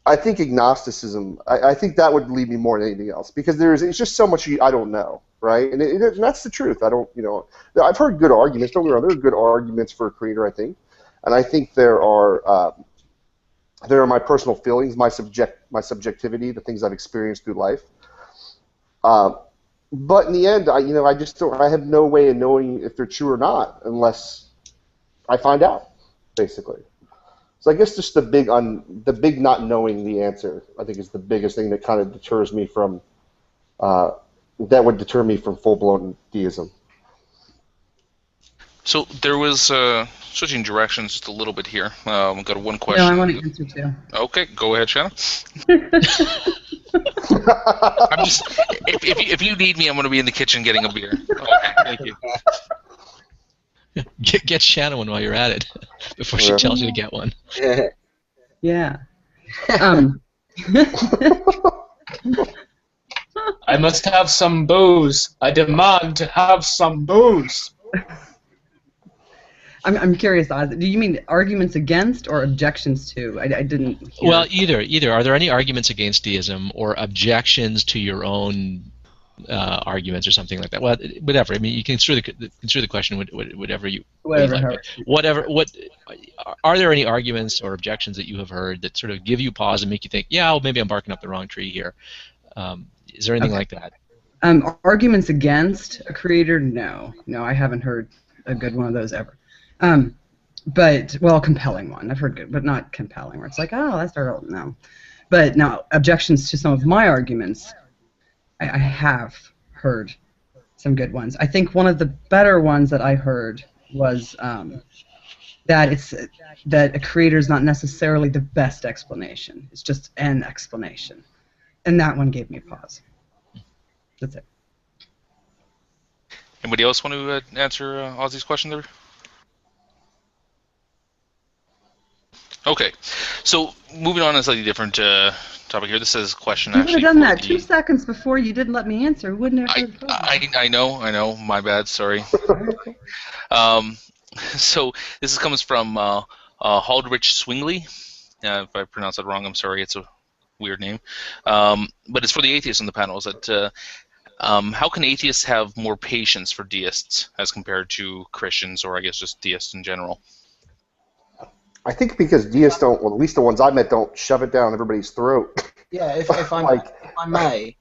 I think agnosticism, I think that would lead me more than anything else, because it's just so much I don't know, right? And that's the truth. I've heard good arguments. Don't get me wrong, there are good arguments for a creator, I think, and I think there are my personal feelings, my subjectivity, the things I've experienced through life. But in the end, I just don't. I have no way of knowing if they're true or not unless I find out, basically. So I guess just the big not knowing the answer, I think, is the biggest thing that kind of deters me from full-blown deism. So there was switching directions just a little bit here. We've got one question. No, I want to answer too. Okay, go ahead, Shanna. If you need me, I'm going to be in the kitchen getting a beer. Okay, thank you. Get Shanna one while you're at it, before she tells you to get one. Yeah. I must have some booze. I demand to have some booze. I'm curious, Oz. Do you mean arguments against or objections to? I didn't hear. Well, either. Are there any arguments against deism or objections to your own arguments or something like that? Well, whatever. I mean, you can construe the question whatever you like. Whatever. Are there any arguments or objections that you have heard that sort of give you pause and make you think, yeah, well, maybe I'm barking up the wrong tree here? Is there anything like that? Arguments against a creator? No, I haven't heard a good one of those ever. But compelling one. I've heard good, but not compelling. Where it's like, oh, that's our no. But now objections to some of my arguments. I have heard some good ones. I think one of the better ones that I heard was that a creator is not necessarily the best explanation. It's just an explanation, and that one gave me a pause. That's it. Anybody else want to answer Ozzy's question there? Okay, so moving on to a slightly different topic here. This is a question actually. You would have done that 2 seconds before you didn't let me answer. Wouldn't have heard I know. My bad. Sorry. So this comes from Haldrich Swingley. If I pronounce that wrong, I'm sorry. It's a weird name. But it's for the atheists on the panel. Is that how can atheists have more patience for deists as compared to Christians, or I guess just deists in general? I think because deists don't, well, at least the ones I met, don't shove it down everybody's throat. Yeah, if I may.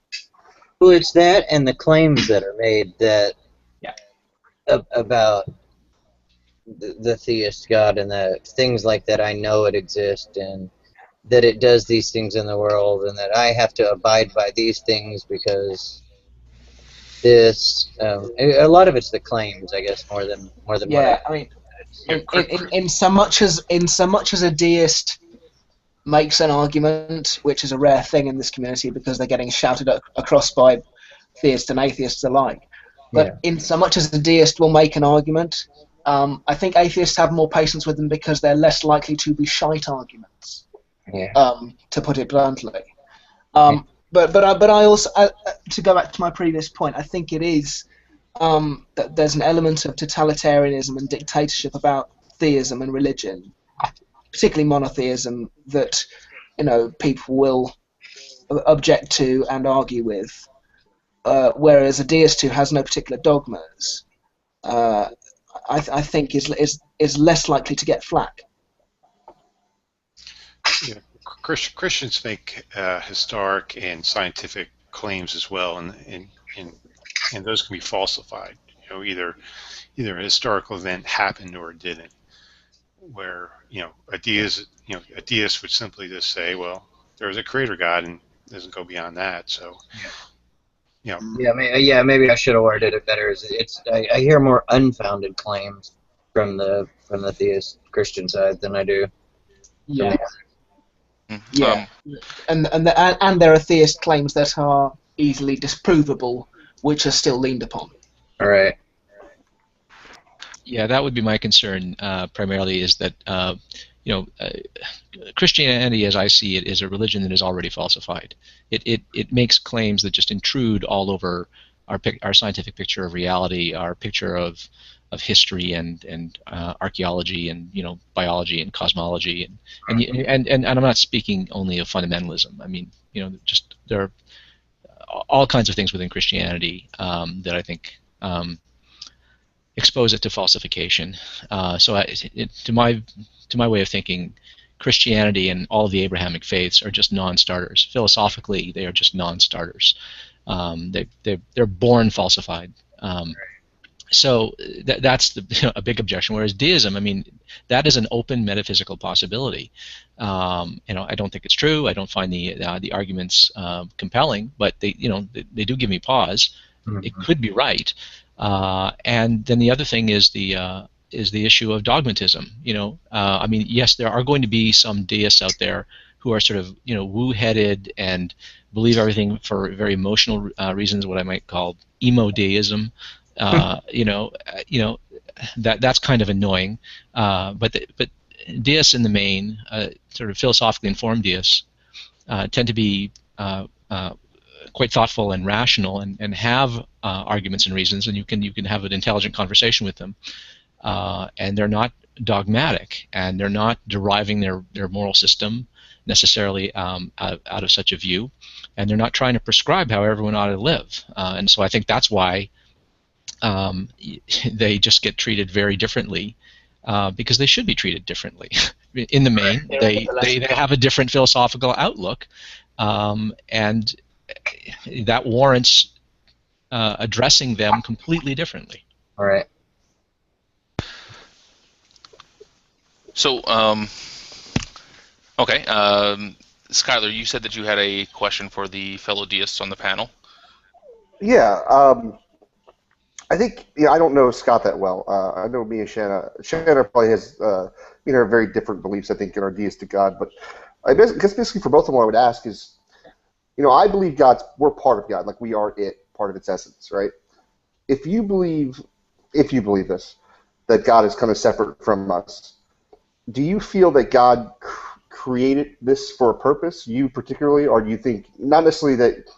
Well, it's that and the claims that are made that about the theist God and the things like that. I know it exists and that it does these things in the world, and that I have to abide by these things because this. A lot of it's the claims, I guess, more than. Yeah, I mean. In so much as a deist makes an argument, which is a rare thing in this community because they're getting shouted across by theists and atheists alike. But in so much as a deist will make an argument, I think atheists have more patience with them because they're less likely to be shite arguments, to put it bluntly. But I also, to go back to my previous point, I think it is that there's an element of totalitarianism and dictatorship about theism and religion, particularly monotheism, that people will object to and argue with. Whereas a deist who has no particular dogmas, I think is less likely to get flack. Yeah. Christians make historic and scientific claims as well, and those can be falsified. Either a historical event happened or it didn't. Where a deist would simply just say, well, there's a creator God, and doesn't go beyond that. So. Yeah. Maybe I should have worded it better. I hear more unfounded claims from the theist Christian side than I do. Yeah. And there are theist claims that are easily disprovable, which are still leaned upon. All right. Yeah, that would be my concern primarily, is that Christianity, as I see it, is a religion that is already falsified. It makes claims that just intrude all over our scientific picture of reality, our picture of history and archaeology and biology and cosmology and I'm not speaking only of fundamentalism. I mean, just there are all kinds of things within Christianity that I think expose it to falsification. To my way of thinking, Christianity and all of the Abrahamic faiths are just non-starters. Philosophically, they are just non-starters. They're born falsified. So that's a big objection. Whereas deism, I mean, that is an open metaphysical possibility. I don't think it's true. I don't find the arguments compelling, but they do give me pause. Mm-hmm. It could be right. And then the other thing is the issue of dogmatism. I mean, yes, there are going to be some deists out there who are sort of woo-headed and believe everything for very emotional reasons, what I might call emo deism. That's kind of annoying. But deists in the main, sort of philosophically informed deists, tend to be quite thoughtful and rational and have arguments and reasons, and you can have an intelligent conversation with them. And they're not dogmatic, and they're not deriving their moral system necessarily out of such a view, and they're not trying to prescribe how everyone ought to live. And so I think that's why they just get treated very differently, because they should be treated differently. In the main, they have a different philosophical outlook, and that warrants addressing them completely differently. All right. So, okay, Skylar, you said that you had a question for the fellow deists on the panel. Yeah, I think I don't know Scott that well. I know me and Shanna. Shanna probably has very different beliefs, I think, in our deistic God. But I guess basically for both of them, what I would ask is, I believe we're part of God, like we are part of its essence, right? If you believe this, that God is kind of separate from us, do you feel that God created this for a purpose, you particularly, or do you think not necessarily that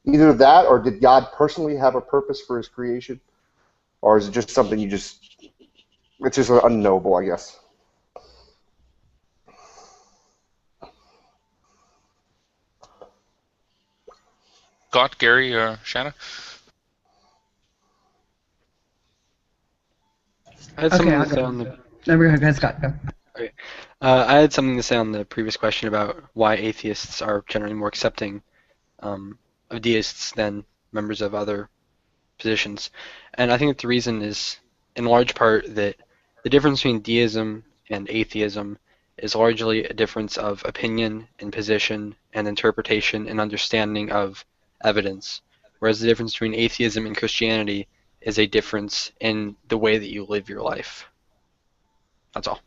either that, or did God personally have a purpose for his creation, or is it just something it's just unknowable, I guess? Scott, Gary, or Shanna? I had something to say on the... No, go ahead, Scott. Go. Okay. I had something to say on the previous question about why atheists are generally more accepting of deists than members of other positions. And I think that the reason is, in large part, that the difference between deism and atheism is largely a difference of opinion and position and interpretation and understanding of evidence, whereas the difference between atheism and Christianity is a difference in the way that you live your life. That's all.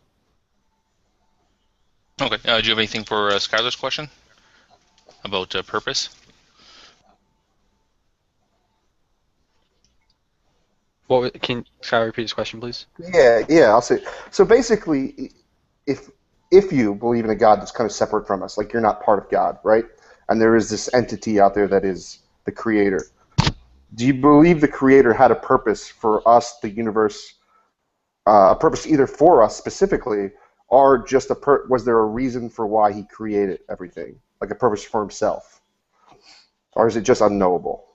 Okay. Do you have anything for Skylar's question about purpose? Can Skylar repeat his question, please? Yeah, I'll say. So basically, if you believe in a God that's kind of separate from us, like you're not part of God, right? And there is this entity out there that is the creator. Do you believe the creator had a purpose for us, the universe, a purpose either for us specifically, or just was there a reason for why he created everything, like a purpose for himself? Or is it just unknowable?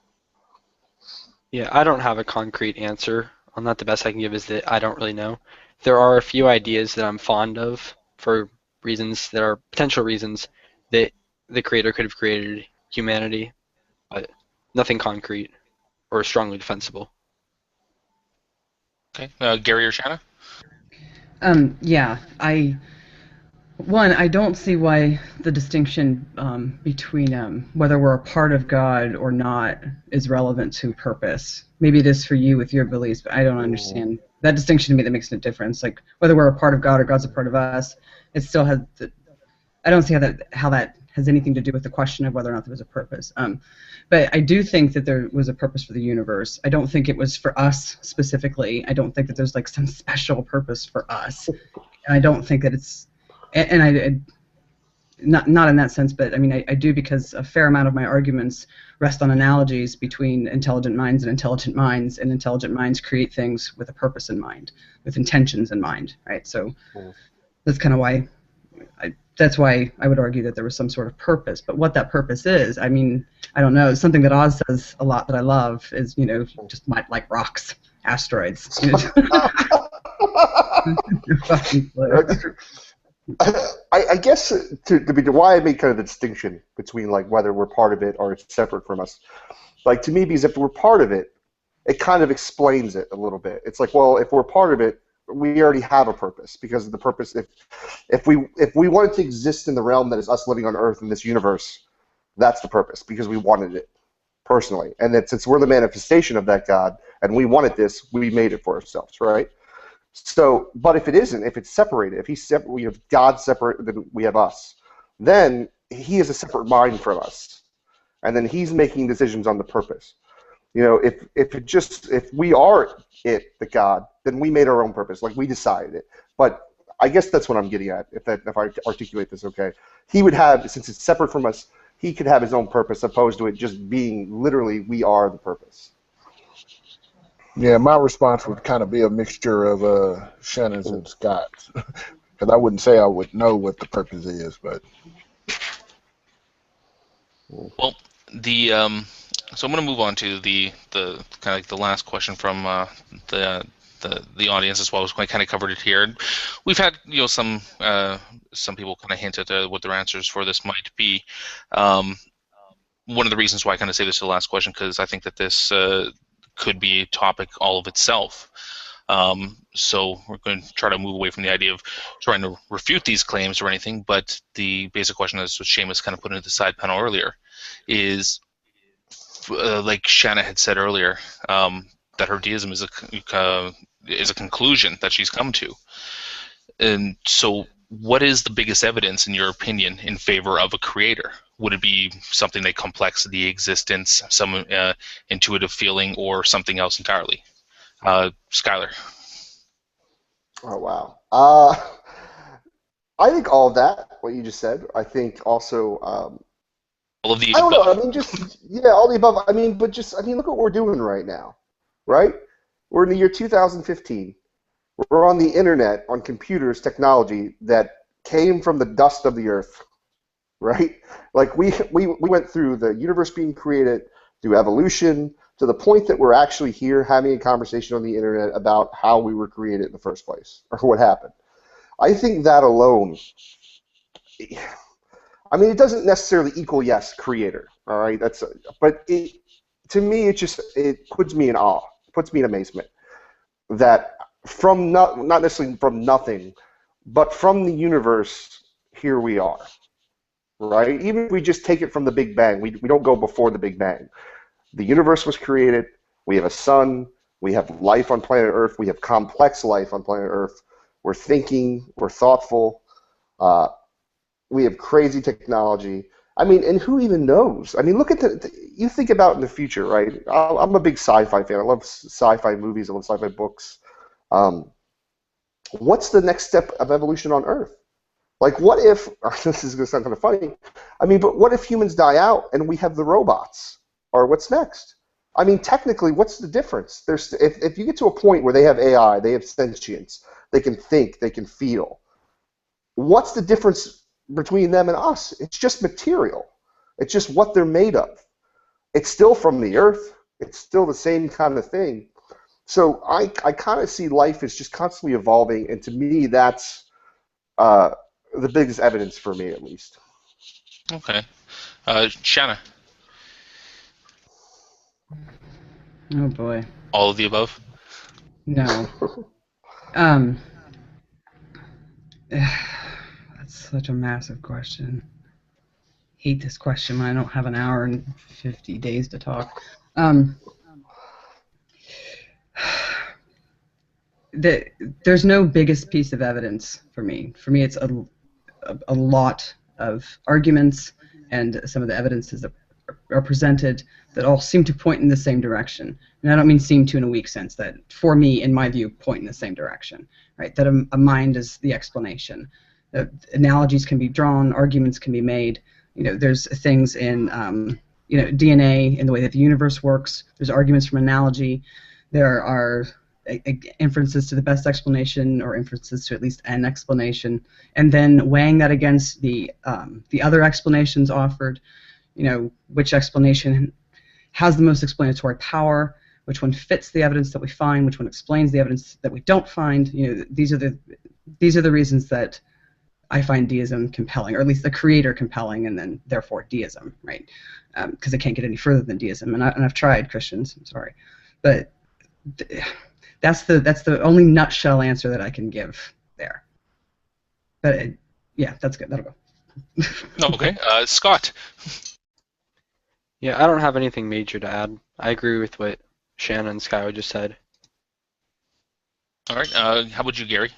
Yeah, I don't have a concrete answer on that. The best I can give is that I don't really know. There are a few ideas that I'm fond of for reasons that are potential reasons that the creator could have created humanity, but nothing concrete or strongly defensible. Okay. Gary or Shanna? Yeah, I don't see why the distinction between whether we're a part of God or not is relevant to purpose. Maybe it is for you with your beliefs, but I don't understand that distinction to me. That makes no difference. Like whether we're a part of God or God's a part of us, it still has. I don't see how that has anything to do with the question of whether or not there was a purpose. But I do think that there was a purpose for the universe. I don't think it was for us specifically. I don't think that there's like some special purpose for us. And I don't think that it's, and I not in that sense, but I mean I do, because a fair amount of my arguments rest on analogies between intelligent minds, and intelligent minds create things with a purpose in mind, with intentions in mind, right? So that's kind of why. That's why I would argue that there was some sort of purpose. But what that purpose is, I mean, I don't know. Something that Oz says a lot that I love is, just like rocks, asteroids. I guess why I made kind of the distinction between like whether we're part of it or it's separate from us. Like to me, because if we're part of it, it kind of explains it a little bit. It's like, well, if we're part of it, we already have a purpose, because of the purpose. If we wanted to exist in the realm that is us living on Earth in this universe, that's the purpose, because we wanted it personally. And that since we're the manifestation of that God and we wanted this, we made it for ourselves, right? So, but if it isn't, if it's separated, if he's separate, we have God separate, then we have us. Then he is a separate mind from us, and then he's making decisions on the purpose. If we are the God, then we made our own purpose, like we decided it. But I guess that's what I'm getting at. If I articulate this okay, he would have, since it's separate from us, he could have his own purpose, opposed to it just being literally we are the purpose. Yeah, my response would kind of be a mixture of Shannon's and Scott's, because I wouldn't say I would know what the purpose is, but. Well, so I'm going to move on to the kind of like the last question from the audience as well. We kind of covered it here. We've had some people kind of hint at what their answers for this might be. One of the reasons why I kind of say this is the last question, because I think that this could be a topic all of itself. So we're going to try to move away from the idea of trying to refute these claims or anything, but the basic question, as what Seamus kind of put into the side panel earlier, is like Shanna had said earlier, that her deism is a conclusion that she's come to. And so what is the biggest evidence, in your opinion, in favor of a creator? Would it be something like complexity, existence, some intuitive feeling, or something else entirely? Skylar. Oh, wow. I think all of that, what you just said. I think also... all of the I don't above. know. I mean, all the above. I mean, look at what we're doing right now, right? We're in the year 2015. We're on the internet, on computers, technology that came from the dust of the earth, right? Like we went through the universe being created, through evolution, to the point that we're actually here having a conversation on the internet about how we were created in the first place, or what happened. I think that alone, I mean, it doesn't necessarily equal, yes, creator, all right? But to me, it puts me in awe, puts me in amazement, that from not necessarily from nothing, but from the universe, here we are, right? Even if we just take it from the Big Bang, we don't go before the Big Bang. The universe was created, we have a sun, we have life on planet Earth, we have complex life on planet Earth, we're thinking, we're thoughtful, We have crazy technology. I mean, and who even knows? I mean, look at you think about in the future, right? I'm a big sci-fi fan. I love sci-fi movies. I love sci-fi books. What's the next step of evolution on Earth? Like, what if, this is going to sound kind of funny, I mean, but what if humans die out and we have the robots? Or what's next? I mean, technically, what's the difference? If you get to a point where they have AI, they have sentience, they can think, they can feel, what's the difference between them and us? It's just material. It's just what they're made of. It's still from the earth. It's still the same kind of thing. So I kind of see life as just constantly evolving, and to me, that's the biggest evidence for me, at least. Okay. Shanna. Oh boy. All of the above? No. That's such a massive question. Hate this question when I don't have an hour and 50 days to talk. There's no biggest piece of evidence for me. For me, it's a lot of arguments and some of the evidences that are presented that all seem to point in the same direction. And I don't mean seem to in a weak sense, that for me, in my view, point in the same direction, right? That a mind is the explanation. Analogies can be drawn, arguments can be made. You know, there's things in DNA, in the way that the universe works. There's arguments from analogy. There are inferences to the best explanation, or inferences to at least an explanation, and then weighing that against the other explanations offered. You know, which explanation has the most explanatory power, which one fits the evidence that we find, which one explains the evidence that we don't find. You know, these are the reasons that I find deism compelling, or at least the creator compelling, and then therefore deism, right? Because I can't get any further than deism, and I've tried, Christians. I'm sorry, but that's the only nutshell answer that I can give there. But yeah, that's good. That'll go. Okay, Scott. Yeah, I don't have anything major to add. I agree with what Shanna and Skylar just said. All right. How about you, Gary?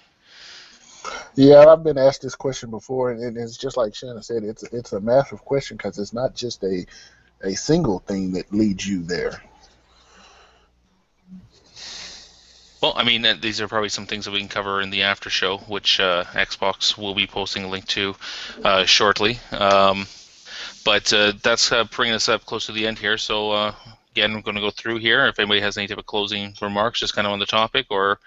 Yeah, I've been asked this question before, and it's just like Shanna said. It's a massive question because it's not just a single thing that leads you there. Well, I mean, these are probably some things that we can cover in the after show, which Xbox will be posting a link to shortly. But that's bringing us up close to the end here. So again, I'm going to go through here. If anybody has any type of closing remarks, just kind of on the topic, or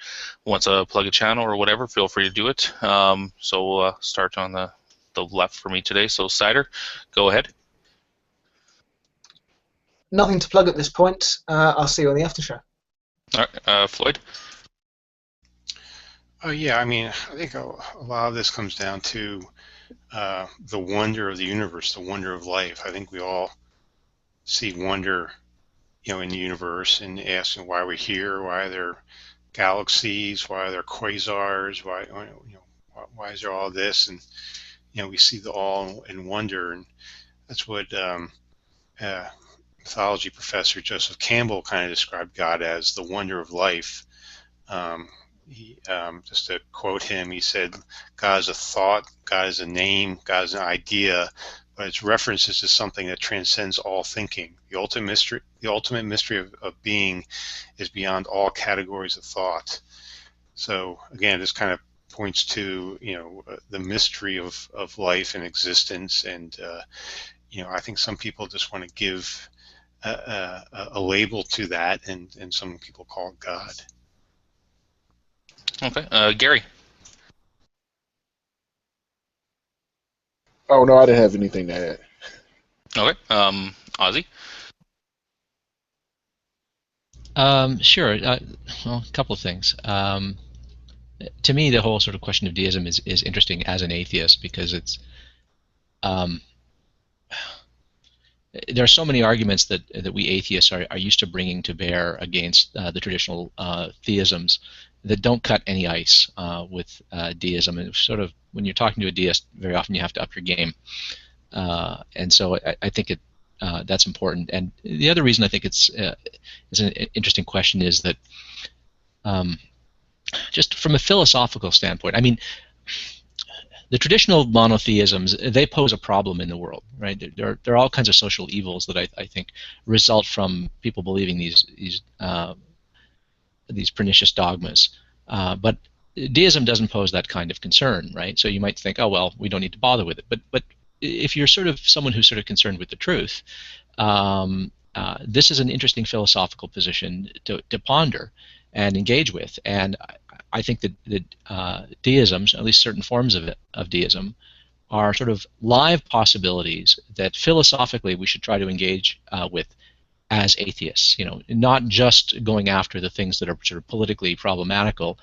wants to plug a channel or whatever, feel free to do it. So we'll start on the left for me today. So Cider, go ahead. Nothing to plug at this point. I'll see you on the after show. All right, Floyd. Yeah, I mean, I think a lot of this comes down to the wonder of the universe, the wonder of life. I think we all see wonder, in the universe, and asking why we're here, why are there galaxies, why are there quasars, why is there all this, and we see the all in wonder, and that's what mythology professor Joseph Campbell kind of described God as, the wonder of life. Just to quote him, he said, God is a thought, God is a name, God is an idea, but its references to something that transcends all thinking. The ultimate mystery of being is beyond all categories of thought. So again, this kind of points to the mystery of life and existence, and I think some people just want to give a label to that, and some people call it God. Okay, Gary. Oh no, I didn't have anything to add. Okay, Ozzy. Sure. Well, a couple of things. To me, the whole sort of question of deism is interesting as an atheist, because it's there are so many arguments that we atheists are used to bringing to bear against the traditional theisms that don't cut any ice with deism. And sort of, when you're talking to a deist, very often you have to up your game. And so I think that's important. And the other reason I think it's an interesting question is that just from a philosophical standpoint, I mean, the traditional monotheisms, they pose a problem in the world, right? There are all kinds of social evils that I think result from people believing these pernicious dogmas. But deism doesn't pose that kind of concern, right? So you might think, oh well, we don't need to bother with it. But if you're sort of someone who's sort of concerned with the truth, this is an interesting philosophical position to ponder and engage with. And I think that deisms, at least certain forms of deism, are sort of live possibilities that philosophically we should try to engage with as atheists. Not just going after the things that are sort of politically problematical,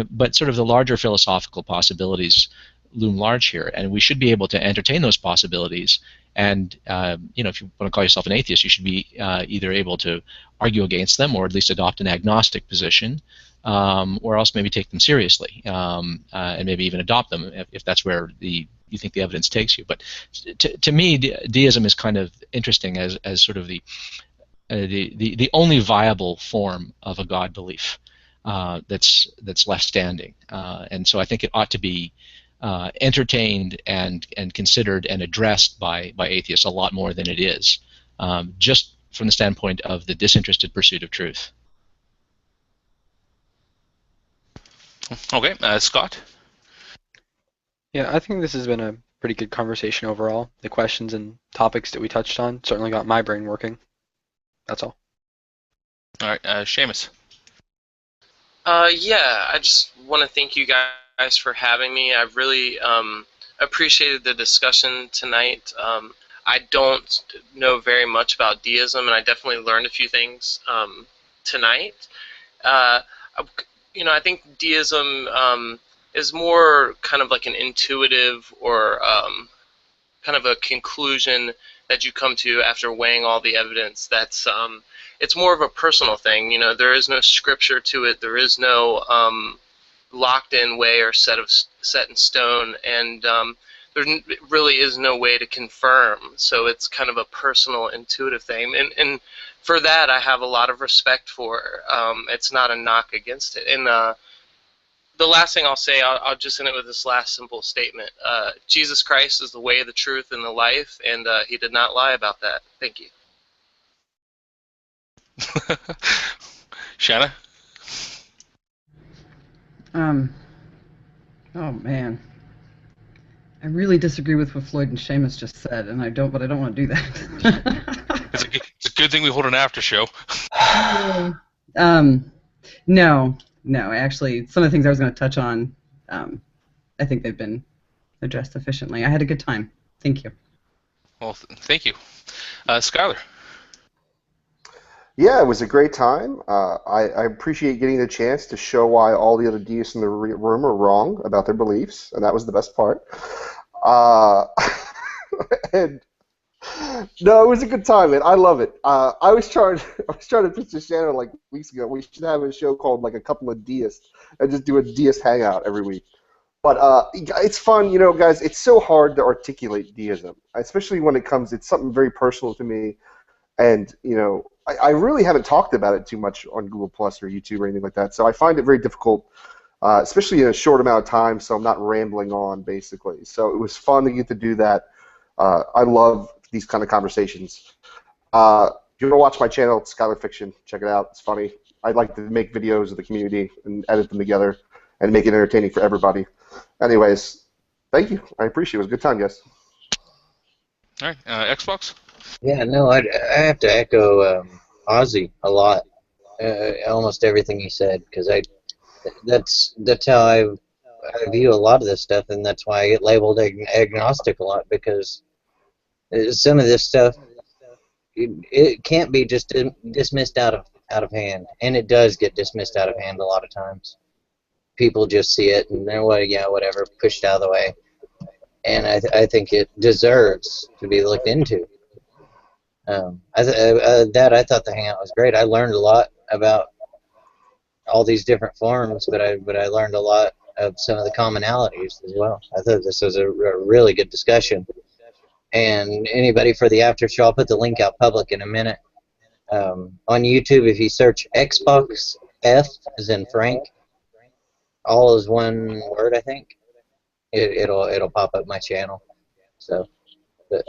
but sort of the larger philosophical possibilities loom large here, and we should be able to entertain those possibilities. And if you want to call yourself an atheist, you should be either able to argue against them, or at least adopt an agnostic position, or else maybe take them seriously, and maybe even adopt them if that's where you think the evidence takes you. But to me, deism is kind of interesting as sort of the only viable form of a God belief that's left standing, and so I think it ought to be entertained and considered and addressed by atheists a lot more than it is, just from the standpoint of the disinterested pursuit of truth. Okay, Scott? Yeah, I think this has been a pretty good conversation overall. The questions and topics that we touched on certainly got my brain working. That's all. All right, Seamus. Yeah, I just want to thank you guys for having me. I really appreciated the discussion tonight. I don't know very much about deism, and I definitely learned a few things tonight. I think deism is more kind of like an intuitive or kind of a conclusion that you come to after weighing all the evidence. That's it's more of a personal thing. There is no scripture to it. There is no locked-in way or set in stone, and there really is no way to confirm. So it's kind of a personal, intuitive thing, and for that I have a lot of respect for. It's not a knock against it. And the last thing I'll say, I'll just end it with this last simple statement. Jesus Christ is the way, the truth, and the life, and he did not lie about that. Thank you. Shanna? Oh man, I really disagree with what Floyd and Seamus just said, and I don't want to do that. It's a good thing we hold an after show. No, actually, some of the things I was going to touch on, I think they've been addressed sufficiently. I had a good time. Thank you. Well, thank you. Skylar? Yeah, it was a great time. I appreciate getting the chance to show why all the other deists in the room are wrong about their beliefs, and that was the best part. And no, it was a good time, man. I love it. I was trying to pitch to Shanna like weeks ago. We should have a show called like A Couple of Deists and just do a deist hangout every week. But it's fun, guys. It's so hard to articulate deism, especially when it's something very personal to me. And, I really haven't talked about it too much on Google Plus or YouTube or anything like that. So I find it very difficult, especially in a short amount of time, so I'm not rambling on, basically. So it was fun to get to do that. I love these kind of conversations. If you want to watch my channel, it's Skylar Fiction. Check it out. It's funny. I like to make videos of the community and edit them together and make it entertaining for everybody. Anyways, thank you. I appreciate it. It was a good time, guys. All right, Xbox? Yeah, no, I have to echo Ozzy a lot. Almost everything he said, because that's how I view a lot of this stuff, and that's why I get labeled agnostic a lot, because some of this stuff it can't be just dismissed out of hand, and it does get dismissed out of hand a lot of times. People just see it and they're whatever, pushed out of the way, and I think it deserves to be looked into. I thought the hangout was great. I learned a lot about all these different forms, but I learned a lot of some of the commonalities as well. I thought this was a really good discussion. And anybody for the after show, I'll put the link out public in a minute. On YouTube, if you search Xbox F as in Frank, all is one word, I think. it'll pop up my channel. So, but,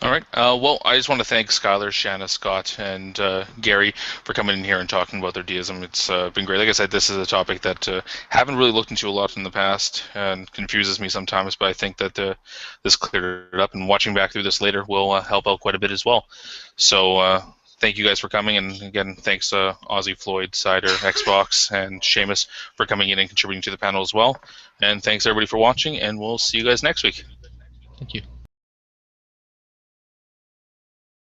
all right. Well, I just want to thank Skylar, Shanna, Scott, and Gary for coming in here and talking about their deism. It's been great. Like I said, this is a topic that haven't really looked into a lot in the past and confuses me sometimes, but I think that this cleared it up, and watching back through this later will help out quite a bit as well. So thank you guys for coming, and again, thanks Ozzy, Floyd, Cider, Xbox, and Seamus for coming in and contributing to the panel as well. And thanks everybody for watching, and we'll see you guys next week. Thank you.